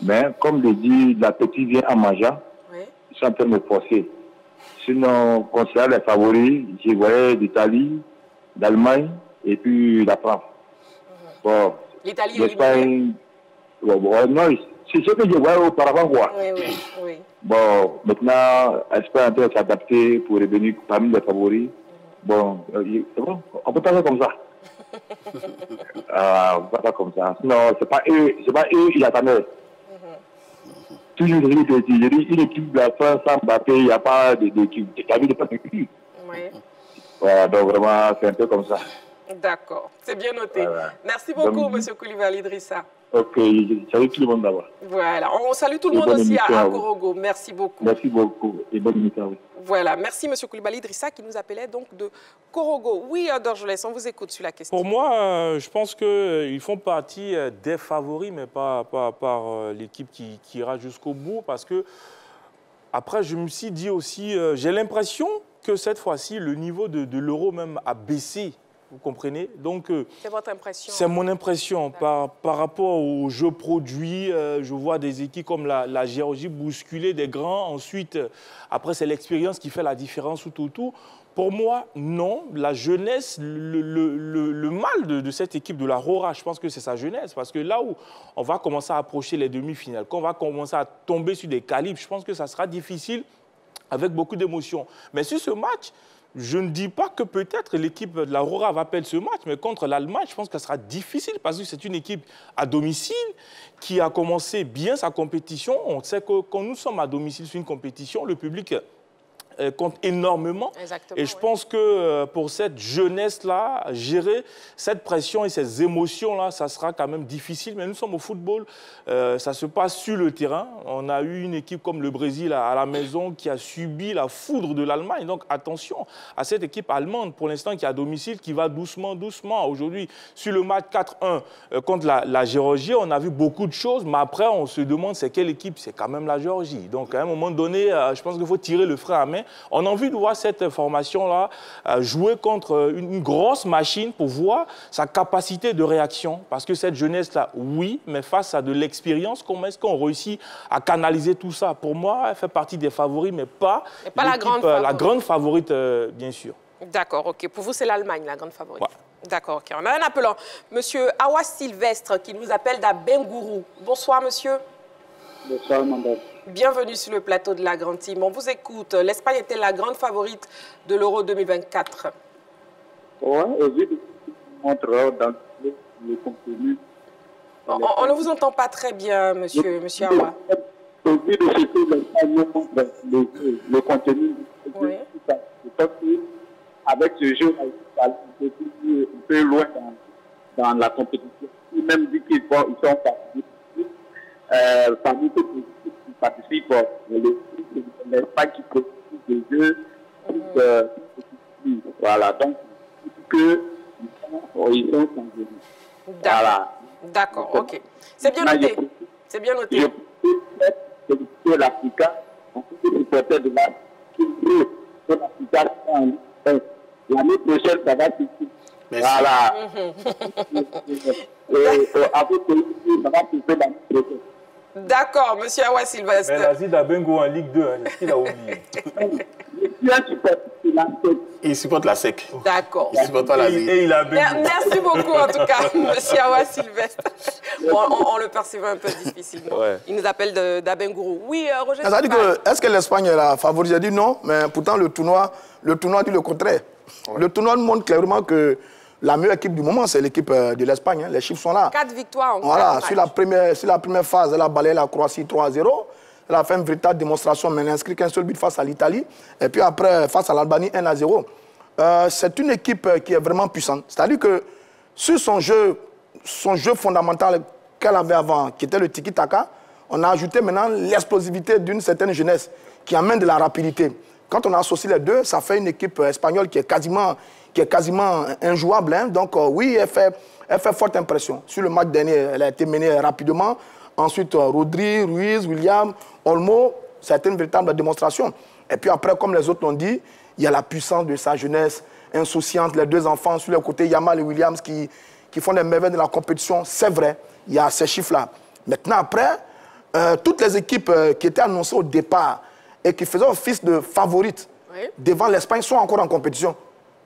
Mais comme le dit la petite vient à Maja, ils sont en train de me forcer. Sinon, concernant les favoris, je voyais l'Italie, l'Allemagne et puis la France. Bon, l'Italie, l'Espagne, non, c'est ce que je voyais auparavant, quoi. Oui. Bon, maintenant, l'Espagne est en train de s'adapter pour revenir parmi les favoris. Bon, c'est bon, on peut pas faire comme ça. On peut pas faire comme ça. Sinon, c'est pas eux, ils attendaient. Toujours, je dis, une équipe de la France sans Mbappé, il n'y a pas d'équipe. Il n'y a pas d'équipe. Oui. Voilà, donc vraiment, c'est un peu comme ça. D'accord, c'est bien noté. Voilà. Merci beaucoup, M. Koulibaly Drissa. Ok, je salue tout le monde d'abord. Voilà, on salue tout le monde aussi à Korogo. Merci beaucoup. Merci beaucoup et bonne émission. Voilà, merci M. Koulibaly Drissa qui nous appelait donc de Korogo. Oui, Dorgelès, on vous écoute sur la question. Pour moi, je pense qu'ils font partie des favoris, mais pas par l'équipe qui ira jusqu'au bout. Parce que, après, je me suis dit aussi, j'ai l'impression que cette fois-ci, le niveau de l'Euro même a baissé. Vous comprenez? Donc, c'est votre impression? C'est mon impression. Par rapport aux jeux produits, je vois des équipes comme la Géorgie bousculer des grands. Ensuite, après, c'est l'expérience qui fait la différence tout. Pour moi, non. La jeunesse, le mal de cette équipe de la Rora, je pense que c'est sa jeunesse. Parce que là où on va commencer à approcher les demi-finales, quand on va commencer à tomber sur des calibres, je pense que ça sera difficile avec beaucoup d'émotions. Mais sur ce match, je ne dis pas que peut-être l'équipe de la Rora va perdre ce match, mais contre l'Allemagne, je pense que ça sera difficile parce que c'est une équipe à domicile qui a commencé bien sa compétition. On sait que quand nous sommes à domicile sur une compétition, le public compte énormément. Exactement, et je pense que pour cette jeunesse-là, gérer cette pression et ces émotions-là, ça sera quand même difficile. Mais nous sommes au football, ça se passe sur le terrain. On a eu une équipe comme le Brésil à la maison qui a subi la foudre de l'Allemagne. Donc attention à cette équipe allemande, pour l'instant, qui est à domicile, qui va doucement. Aujourd'hui, sur le match 4-1 contre la Géorgie, on a vu beaucoup de choses. Mais après, on se demande c'est quelle équipe? C'est quand même la Géorgie. Donc à un moment donné, je pense qu'il faut tirer le frein à main. On a envie de voir cette formation-là jouer contre une grosse machine pour voir sa capacité de réaction. Parce que cette jeunesse-là, oui, mais face à de l'expérience, comment est-ce qu'on réussit à canaliser tout ça? Pour moi, elle fait partie des favoris, mais pas la grande favorite, bien sûr. D'accord, ok. Pour vous, c'est l'Allemagne, la grande favorite. Ouais. D'accord, ok. On a un appelant. Monsieur Awa Sylvestre, qui nous appelle d'Abengourou. Bonsoir, monsieur. Bonsoir, madame. Bienvenue sur le plateau de la Grande Team. On vous écoute. L'Espagne était la grande favorite de l'Euro 2024. Oui, au vu de montre dans le contenu. On ne vous entend pas très bien, monsieur Awa. Au vu de ce que l'Espagne montre, le contenu, oui. Avec ce jeu, un peu loin dans la compétition. Il même dit qu'ils sont parmi tous qui participent, l'Espagne qui participe des jeux, voilà, donc ils sont convenus. Voilà. D'accord, ok. C'est bien noté. C'est bien noté. Je peux l'Africa, on peut se porter de l'Africa l'année prochaine, ça va se faire. Voilà. D'accord, monsieur Awa Sylvestre. Mais l'Asie d'Abengo en Ligue 2, est-ce qu'il a oublié? Il supporte la SEC. D'accord. Il supporte pas la vie. Et il a bu. Merci beaucoup, en tout cas, M. Awa Sylvestre. Bon, on le percevait un peu difficilement. Ouais. Il nous appelle d'Abengourou. Oui, Roger. Est-ce que l'Espagne est la favorite? J'ai dit non, mais pourtant le tournoi dit le contraire. Ouais. Le tournoi montre clairement que la meilleure équipe du moment, c'est l'équipe de l'Espagne. Hein. Les chiffres sont là. 4 victoires en voilà, sur la première phase, elle a balayé la Croatie 3-0. Elle a fait une véritable démonstration, mais elle n'a inscrit qu'un seul but face à l'Italie. Et puis après, face à l'Albanie, 1-0. C'est une équipe qui est vraiment puissante. C'est-à-dire que sur son jeu fondamental qu'elle avait avant, qui était le tiki-taka, on a ajouté maintenant l'explosivité d'une certaine jeunesse qui amène de la rapidité. Quand on associe les deux, ça fait une équipe espagnole qui est quasiment injouable. Hein. Donc oui, elle fait forte impression. Sur le match dernier, elle a été menée rapidement. Ensuite, Rodri, Ruiz, William, Olmo, c'était une véritable démonstration. Et puis après, comme les autres l'ont dit, il y a la puissance de sa jeunesse insouciante, les deux enfants sur le côté, Yamal et Williams, qui font des merveilles de la compétition. C'est vrai, il y a ces chiffres-là. Maintenant, après, toutes les équipes qui étaient annoncées au départ et qui faisaient office de favorites devant l'Espagne sont encore en compétition.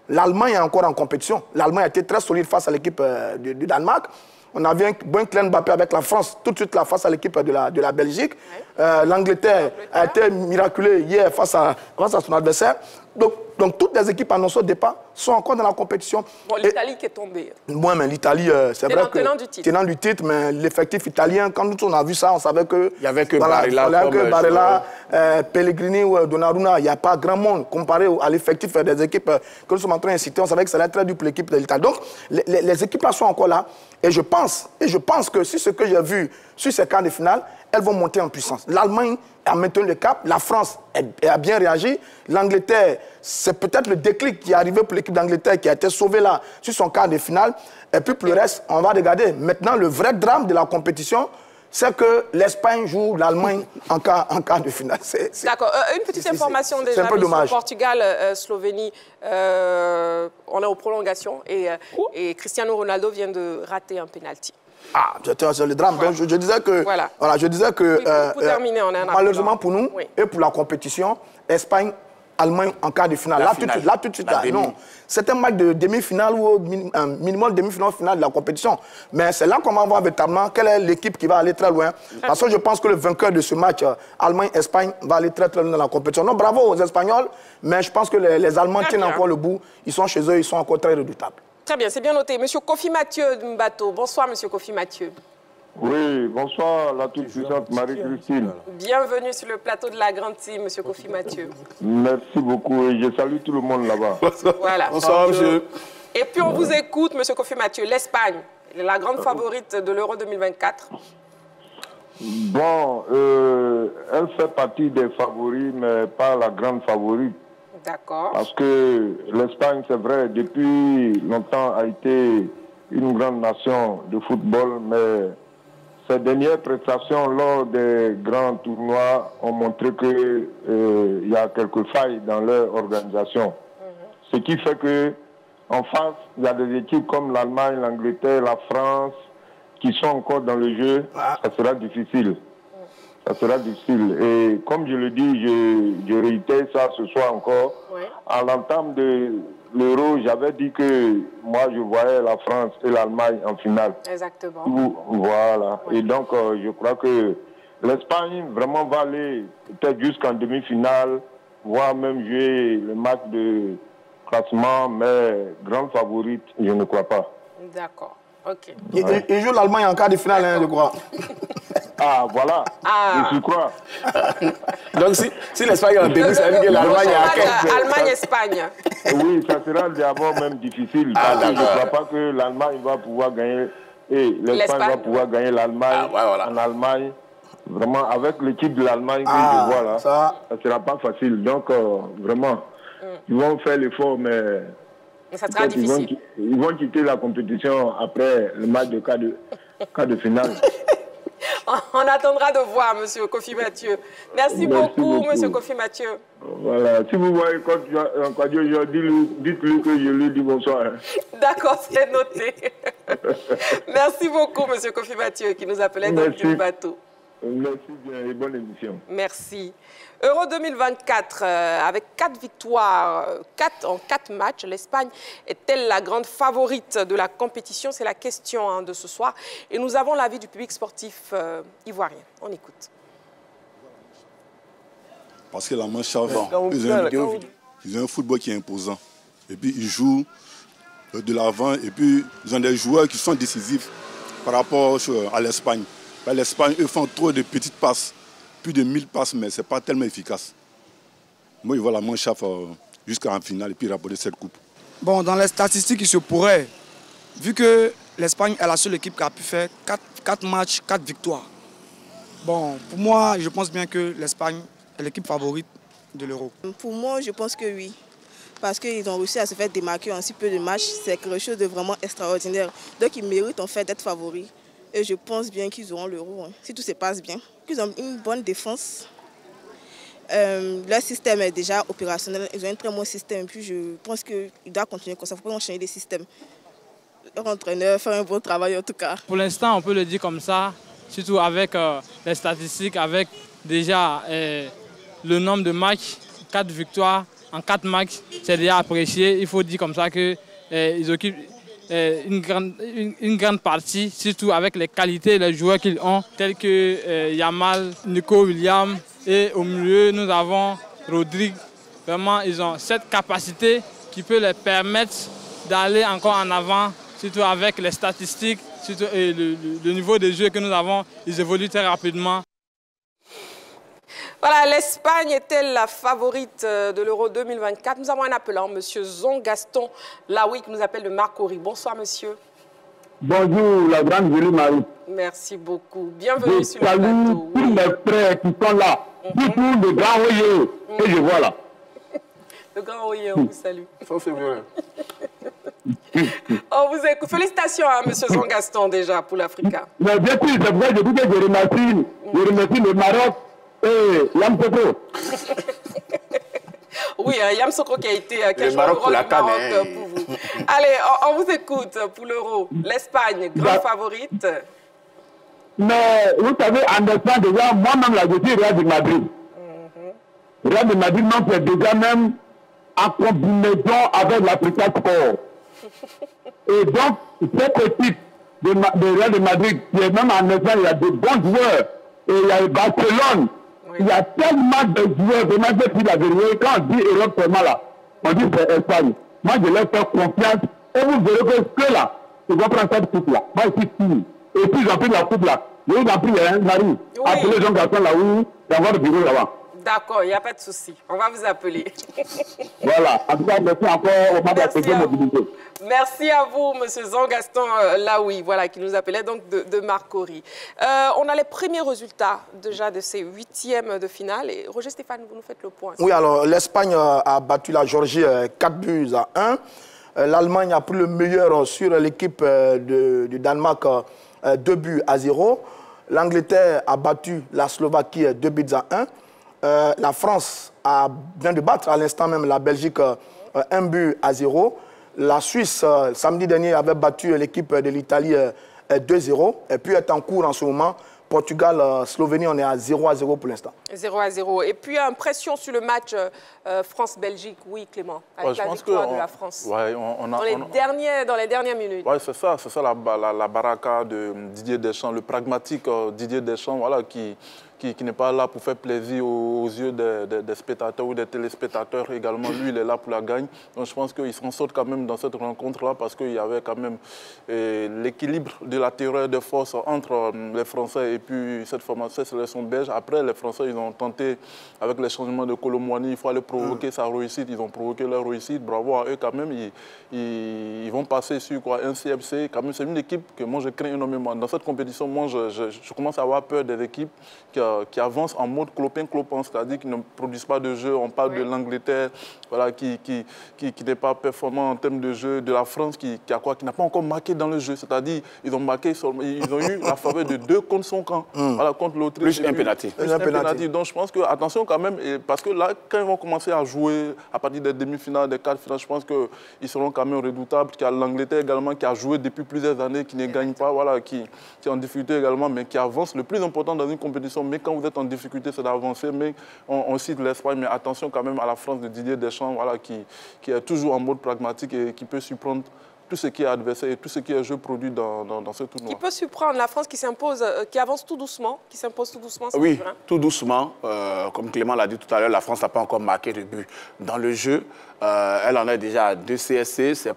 L'Allemagne est encore en compétition. L'Allemagne a été très solide face à l'équipe du Danemark. On avait un bon Kylian Mbappé avec la France, tout de suite là, face à l'équipe de la Belgique. L'Angleterre a été miraculée hier face à son adversaire. Donc toutes les équipes annoncées au départ sont encore dans la compétition. Bon, l'Italie qui est tombée. Oui, mais l'Italie, c'est vrai que... Tenant du titre, mais l'effectif italien, quand nous on a vu ça, on savait que... Il n'y avait que Barella, Pellegrini ou Donnarumma. Il n'y a pas grand monde comparé à l'effectif des équipes que nous sommes en train de citer. On savait que ça allait être très dur pour l'équipe de l'Italie. Donc, les équipes là sont encore là. Et je pense que si ce que j'ai vu sur ces quarts de finale, elles vont monter en puissance. L'Allemagne a maintenu le cap, la France a bien réagi, l'Angleterre, c'est peut-être le déclic qui est arrivé pour l'équipe d'Angleterre qui a été sauvée là sur son quart de finale. Et puis pour le reste, on va regarder. Maintenant, le vrai drame de la compétition, c'est que l'Espagne joue l'Allemagne en quart de finale. D'accord. Une petite information déjà. C'est un peu dommage. Portugal, Slovénie, on est aux prolongations et Cristiano Ronaldo vient de rater un penalty. Ah, c'est le drame. Donc, je disais que, je disais que oui, pour terminer, on est malheureusement pour nous et pour la compétition, Espagne, Allemagne en quart de finale. Là, tout de suite, non. C'est un match de demi-finale ou minimum demi-finale finale de la compétition. Mais c'est là qu'on va voir véritablement quelle est l'équipe qui va aller très loin. Parce que je pense que le vainqueur de ce match, Allemagne-Espagne, va aller très loin dans la compétition. Non, bravo aux Espagnols, mais je pense que les Allemands tiennent encore le bout. Ils sont chez eux, ils sont encore très redoutables. Très bien, c'est bien noté. Monsieur Kofi Mathieu Mbato. Bonsoir, monsieur Kofi Mathieu. Oui, bonsoir, la toute-puissante Marie-Christine. Bienvenue sur le plateau de la Grande Team, monsieur Kofi Mathieu. Merci beaucoup et je salue tout le monde là-bas. Voilà. Bonsoir, monsieur. Et puis on vous écoute, monsieur Kofi Mathieu. L'Espagne, la grande favorite de l'Euro 2024. Bon, elle fait partie des favoris, mais pas la grande favorite. D'accord. Parce que l'Espagne, c'est vrai, depuis longtemps a été une grande nation de football, mais ces dernières prestations lors des grands tournois ont montré qu'il y a quelques failles dans leur organisation. Ce qui fait que en face, il y a des équipes comme l'Allemagne, l'Angleterre, la France, qui sont encore dans le jeu. Ça sera difficile. Ça sera difficile. Et comme je le dis, je réitère ça ce soir encore. À l'entame de l'Euro, j'avais dit que moi, je voyais la France et l'Allemagne en finale. Exactement. Voilà. Et donc, je crois que l'Espagne vraiment va aller peut-être jusqu'en demi-finale, voire même jouer le match de classement, mais grande favorite, je ne crois pas. D'accord. Ok. Il joue l'Allemagne en quart de finale, hein, je crois. Ah, voilà. Je crois. Donc, si l'Espagne est en début, ça veut dire que l'Allemagne est à quel? Allemagne-Espagne. Oui, ça sera d'abord même difficile. Parce que je ne crois pas que l'Allemagne va pouvoir gagner et l'Espagne va pouvoir gagner l'Allemagne en Allemagne. Vraiment, avec l'équipe de l'Allemagne que je vois là, ça ne sera pas facile. Donc, vraiment, ils vont faire l'effort, mais ça sera difficile. Ils vont quitter la compétition après le match de quart de finale. On attendra de voir, monsieur Kofi Mathieu. Merci beaucoup, monsieur Kofi Mathieu. Voilà. Si vous voyez quand dites-lui que je lui dis bonsoir. D'accord, c'est noté. Merci beaucoup, monsieur Kofi Mathieu, qui nous appelait donc du bateau. Merci bien et bonne émission. Merci. Euro 2024, avec 4 victoires en 4 matchs, l'Espagne est-elle la grande favorite de la compétition? C'est la question de ce soir. Et nous avons l'avis du public sportif ivoirien. On écoute. Parce que la Mannschaft, ils ont un football qui est imposant. Et puis ils jouent de l'avant et puis ils ont des joueurs qui sont décisifs par rapport à l'Espagne. L'Espagne, eux font trop de petites passes, plus de 1000 passes, mais ce n'est pas tellement efficace. Moi, je vois la Mannschaft jusqu'en finale et puis rapporter cette coupe. Bon, dans les statistiques, il se pourrait, vu que l'Espagne est la seule équipe qui a pu faire 4 matchs, 4 victoires. Bon, pour moi, je pense bien que l'Espagne est l'équipe favorite de l'Euro. Pour moi, je pense que oui. Parce qu'ils ont réussi à se faire démarquer en si peu de matchs. C'est quelque chose de vraiment extraordinaire. Donc, ils méritent en fait d'être favoris. Et je pense bien qu'ils auront l'Euro, si tout se passe bien. Ils ont une bonne défense. Leur système est déjà opérationnel. Ils ont un très bon système. Puis je pense qu'ils doivent continuer comme ça. Il ne faut pas enchaîner les systèmes. Leur entraîneur fait un bon travail en tout cas. Pour l'instant, on peut le dire comme ça, surtout avec les statistiques, avec déjà le nombre de matchs, 4 victoires en 4 matchs, c'est déjà apprécié. Il faut dire comme ça qu'ils occupent une grande partie, surtout avec les qualités les joueurs qu'ils ont, tels que Yamal, Nico Williams, et au milieu nous avons Rodrigue. Vraiment, ils ont cette capacité qui peut les permettre d'aller encore en avant, surtout avec les statistiques, surtout le niveau de jeu que nous avons, ils évoluent très rapidement. Voilà, l'Espagne est-elle la favorite de l'Euro 2024? Nous avons un appelant, M. Zon Gaston Laoui, qui nous appelle de Marcory. Bonsoir, monsieur. Bonjour, la grande jolie Marie. Merci beaucoup. Bienvenue sur le plateau. Je salue tous mes frères qui sont là, surtout le grand Oye, que je vois là. Le grand Oye, on vous salue. Ça, c'est vrai. On vous écoute. Félicitations à M. Zon Gaston, déjà, pour l'Africa. Mais bien sûr, c'est vrai, je dis que je remercie le Maroc. Yam Sokro. Oui, Yam Sokro qui a été le Maroc pour la CAN pour vous. Allez, on vous écoute pour l'Euro. L'Espagne, grande favorite. Mais vous savez, en Espagne, déjà, moi-même, là, je suis Real de Madrid. Real de Madrid, non, c'est déjà même en combinaison avec l'Africa Sport. Et donc, cette équipe de Real de Madrid, qui est même en Espagne, il y a de bons joueurs. Et il y a Barcelone. Il y a tellement de joueurs, vraiment, j'ai pris la vérité. Quand on dit Europe seulement là, on dit c'est Espagne. Moi, je leur fais confiance. Et vous verrez que là, ils vont prendre cette coupe-là. Moi, je suis fini. Et puis, ils ont pris la coupe-là. Je vous en prie, Marie. Oui. Appelez Jean Gaston là, oui, dans votre bureau là-bas. D'accord, il n'y a pas de souci. On va vous appeler. Voilà. En tout cas, merci encore au moment de la mobilité. Merci à vous, M. Zon-Gaston Laoui, voilà, qui nous appelait donc de Marcory. On a les premiers résultats déjà de ces 8e de finale. Et Roger Stéphane, vous nous faites le point. Oui, alors l'Espagne a battu la Géorgie 4-1. L'Allemagne a pris le meilleur sur l'équipe du Danemark 2-0. L'Angleterre a battu la Slovaquie 2-1. La France vient de battre à l'instant même la Belgique 1-0. La Suisse, samedi dernier, avait battu l'équipe de l'Italie 2-0. Et puis est en cours en ce moment. Portugal, Slovénie, on est à 0-0 pour l'instant. 0-0. Et puis, impression sur le match France-Belgique, oui, Clément, avec la victoire de la France. Ouais, dans les dernières minutes. Oui, c'est ça la baraka de Didier Deschamps, le pragmatique Didier Deschamps, voilà, qui n'est pas là pour faire plaisir aux yeux des spectateurs ou des téléspectateurs également. Lui, il est là pour la gagne. Donc je pense qu'il s'en sort quand même dans cette rencontre-là parce qu'il y avait quand même l'équilibre de la terreur de force entre les Français et puis cette formation, cette sélection belge. Après, les Français, ils ont tenté, avec les changements de Kolo Muani, il faut aller provoquer sa réussite. Ils ont provoqué leur réussite. Bravo à eux quand même. Ils vont passer sur un CFC. Quand même, c'est une équipe que moi, je crains énormément. Dans cette compétition, moi, je commence à avoir peur des équipes qui avancent en mode clopin-clopin, c'est-à-dire qui ne produisent pas de jeu. On parle de l'Angleterre, voilà, qui n'est pas performant en termes de jeu, de la France qui n'a pas encore marqué dans le jeu. C'est-à-dire ils ont eu la faveur de 2 contre son camp. Voilà, contre l'Autriche. Plus un pénalty. Donc je pense que, attention quand même, parce que là, quand ils vont commencer à jouer à partir des demi-finales, des quarts de finale, je pense qu'ils seront quand même redoutables. Il y a l'Angleterre également qui a joué depuis plusieurs années, qui ne gagne pas, voilà, qui est en difficulté également, mais qui avance. Le plus important dans une compétition, mais quand vous êtes en difficulté, c'est d'avancer. Mais on cite l'Espagne, mais attention quand même à la France de Didier Deschamps, voilà, qui est toujours en mode pragmatique et qui peut surprendre tout ce qui est adversaire et tout ce qui est jeu produit dans ce tournoi. Qui peut surprendre la France qui s'impose, qui avance tout doucement, qui s'impose tout doucement. Oui, tout doucement. Comme Clément l'a dit tout à l'heure, la France n'a pas encore marqué de but dans le jeu. Elle en a déjà à 2 CSC. C'est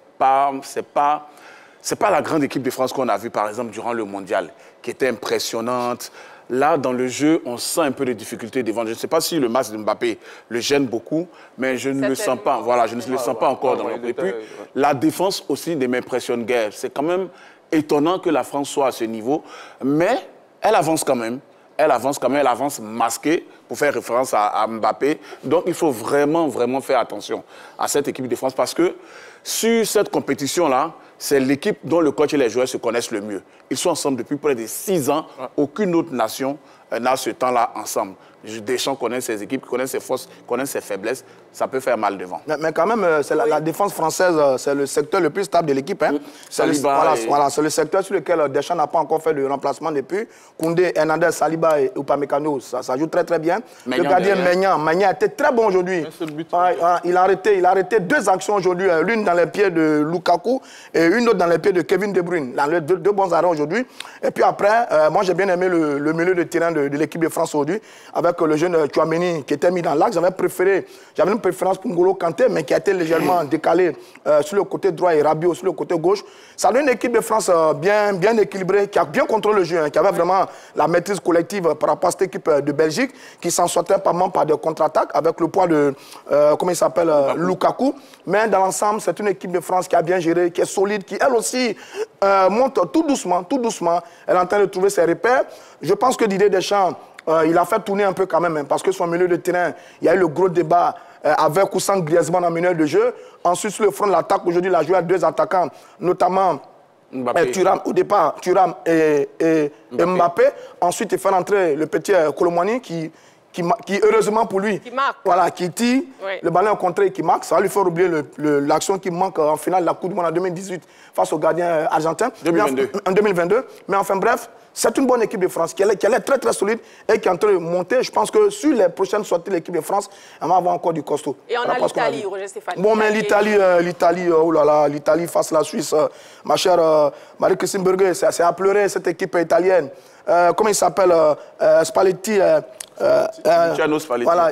pas la grande équipe de France qu'on a vue, par exemple, durant le Mondial, qui était impressionnante. Là, dans le jeu, on sent un peu de difficulté devant. Je ne sais pas si le match de Mbappé le gêne beaucoup, mais je ne le sens pas. Voilà, je ne le sens pas encore dans le jeu. Et puis, la défense aussi ne m'impressionne guère. C'est quand même étonnant que la France soit à ce niveau, mais elle avance quand même. Elle avance masquée pour faire référence à Mbappé. Donc, il faut vraiment, vraiment faire attention à cette équipe de France parce que sur cette compétition-là, c'est l'équipe dont le coach et les joueurs se connaissent le mieux. Ils sont ensemble depuis près de 6 ans. Aucune autre nation n'a ce temps-là ensemble. Deschamps connaît ses équipes, connaît ses forces, connaît ses faiblesses. Ça peut faire mal devant. Mais quand même, la défense française, c'est le secteur le plus stable de l'équipe. Hein. C'est le secteur sur lequel Deschamps n'a pas encore fait de remplacement depuis. Koundé, Hernandez, Saliba et Upamecano, ça joue très très bien. Le gardien Maignan était très bon aujourd'hui. Il a arrêté 2 actions aujourd'hui, l'une dans les pieds de Lukaku et une autre dans les pieds de Kevin De Bruyne. Dans les 2 bons arrêts aujourd'hui. Et puis après, moi j'ai bien aimé le milieu de terrain de l'équipe de France aujourd'hui, avec le jeune Tchouaméni qui était mis dans l'axe. J'avais une préférence pour N'Golo Kanté, mais qui a été légèrement décalé sur le côté droit et Rabiot sur le côté gauche. Ça donne une équipe de France bien équilibrée, qui a bien contrôlé le jeu, hein, qui avait vraiment la maîtrise collective par rapport à cette équipe de Belgique, qui s'en sortait pas mal par des contre-attaques, avec le poids de, Lukaku. Mais dans l'ensemble, c'est une équipe de France qui a bien géré, qui est solide, qui elle aussi monte tout doucement. Elle est en train de trouver ses repères. Je pense que Didier Deschamps, il a fait tourner un peu quand même, hein, parce que son milieu de terrain, il y a eu le gros débat avec ou sans Griezmann en meneur de jeu. Ensuite, sur le front de l'attaque, aujourd'hui, il a joué à 2 attaquants, notamment Thuram, au départ, Thuram et Mbappé. Ensuite, il fait rentrer le petit Colomani qui, heureusement pour lui, qui tire, le ballon contré et qui marque. Ça va lui faire oublier l'action qui manque en finale de la Coupe du Monde en 2018 face au gardien argentin. En 2022. Mais enfin bref, c'est une bonne équipe de France qui est très très solide et qui est en train de monter. Je pense que sur les prochaines sorties de l'équipe de France, on va avoir encore du costaud. Et on a l'Italie, Roger Stéphane. Bon, mais l'Italie, oh là là, l'Italie face à la Suisse, ma chère Marie-Christine Berger, c'est à pleurer cette équipe italienne. Comment il s'appelle Spalletti. Spalletti. Voilà,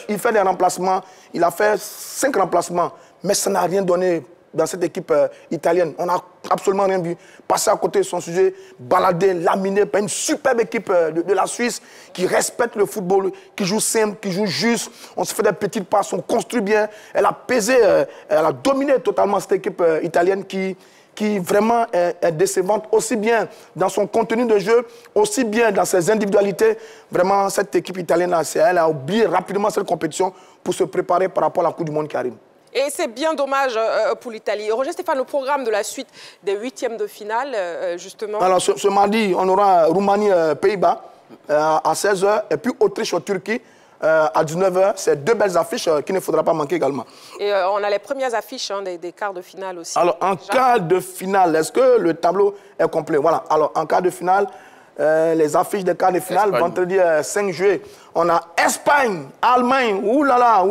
il fait des remplacements. Il a fait 5 remplacements, mais ça n'a rien donné dans cette équipe italienne. On n'a absolument rien vu. Passer à côté de son sujet, baladé, laminé par une superbe équipe de la Suisse qui respecte le football, qui joue simple, qui joue juste. On se fait des petites passes, on construit bien. Elle a pesé, elle a dominé totalement cette équipe italienne qui vraiment est décevante, aussi bien dans son contenu de jeu, aussi bien dans ses individualités. Vraiment, cette équipe italienne, elle a oublié rapidement cette compétition pour se préparer par rapport à la Coupe du Monde qui arrive. Et c'est bien dommage pour l'Italie. Roger Stéphane, le programme de la suite des 8e de finale, justement. Alors, ce mardi, on aura Roumanie-Pays-Bas à 16h, et puis Autriche-Turquie à 19h. C'est 2 belles affiches qu'il ne faudra pas manquer également. Et on a les premières affiches des quarts de finale aussi. Alors, en quart de finale, est-ce que le tableau est complet? Voilà. Alors, en quart de finale, les affiches des quarts de finale, vendredi 5 juillet, on a Espagne, Allemagne, oulala.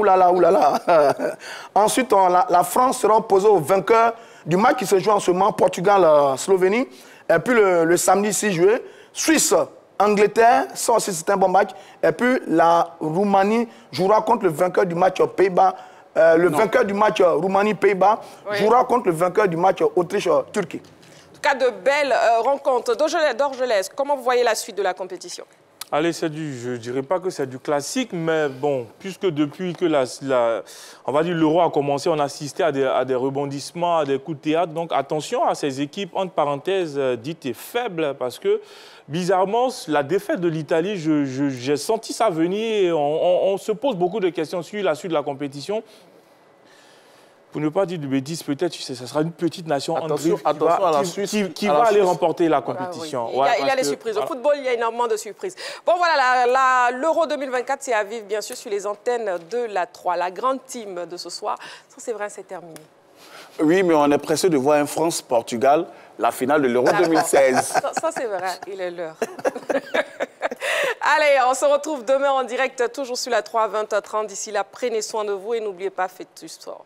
Ensuite, la France sera opposée au vainqueur du match qui se joue en ce moment, Portugal-Slovénie. Et puis le samedi 6 juillet, Suisse, Angleterre, ça aussi c'est un bon match. Et puis la Roumanie jouera contre le vainqueur du match Pays-Bas. Vainqueur du match Roumanie-Pays-Bas jouera contre le vainqueur du match Autriche-Turquie. Cas de belles rencontres. Dorgelès, comment vous voyez la suite de la compétition? Allez, je ne dirais pas que c'est du classique, mais bon, puisque depuis que on va dire l'Euro a commencé, on a assisté à des rebondissements, à des coups de théâtre. Donc attention à ces équipes, entre parenthèses, dites faibles, parce que bizarrement, la défaite de l'Italie, j'ai senti ça venir et on se pose beaucoup de questions sur la suite de la compétition. pour ne pas dire de bêtises, peut-être ça sera une petite nation en drift qui va aller remporter la compétition. Ah, oui. Il y a les surprises. Au football, il y a énormément de surprises. Bon, voilà, l'Euro 2024, c'est à vivre, bien sûr, sur les antennes de la 3. La grande team de ce soir, ça, c'est vrai, c'est terminé. Oui, mais on est pressé de voir un France-Portugal, la finale de l'Euro 2016. Ça c'est vrai, il est l'heure. Allez, on se retrouve demain en direct, toujours sur la 3 à 20h30. D'ici là, prenez soin de vous et n'oubliez pas, faites du sport.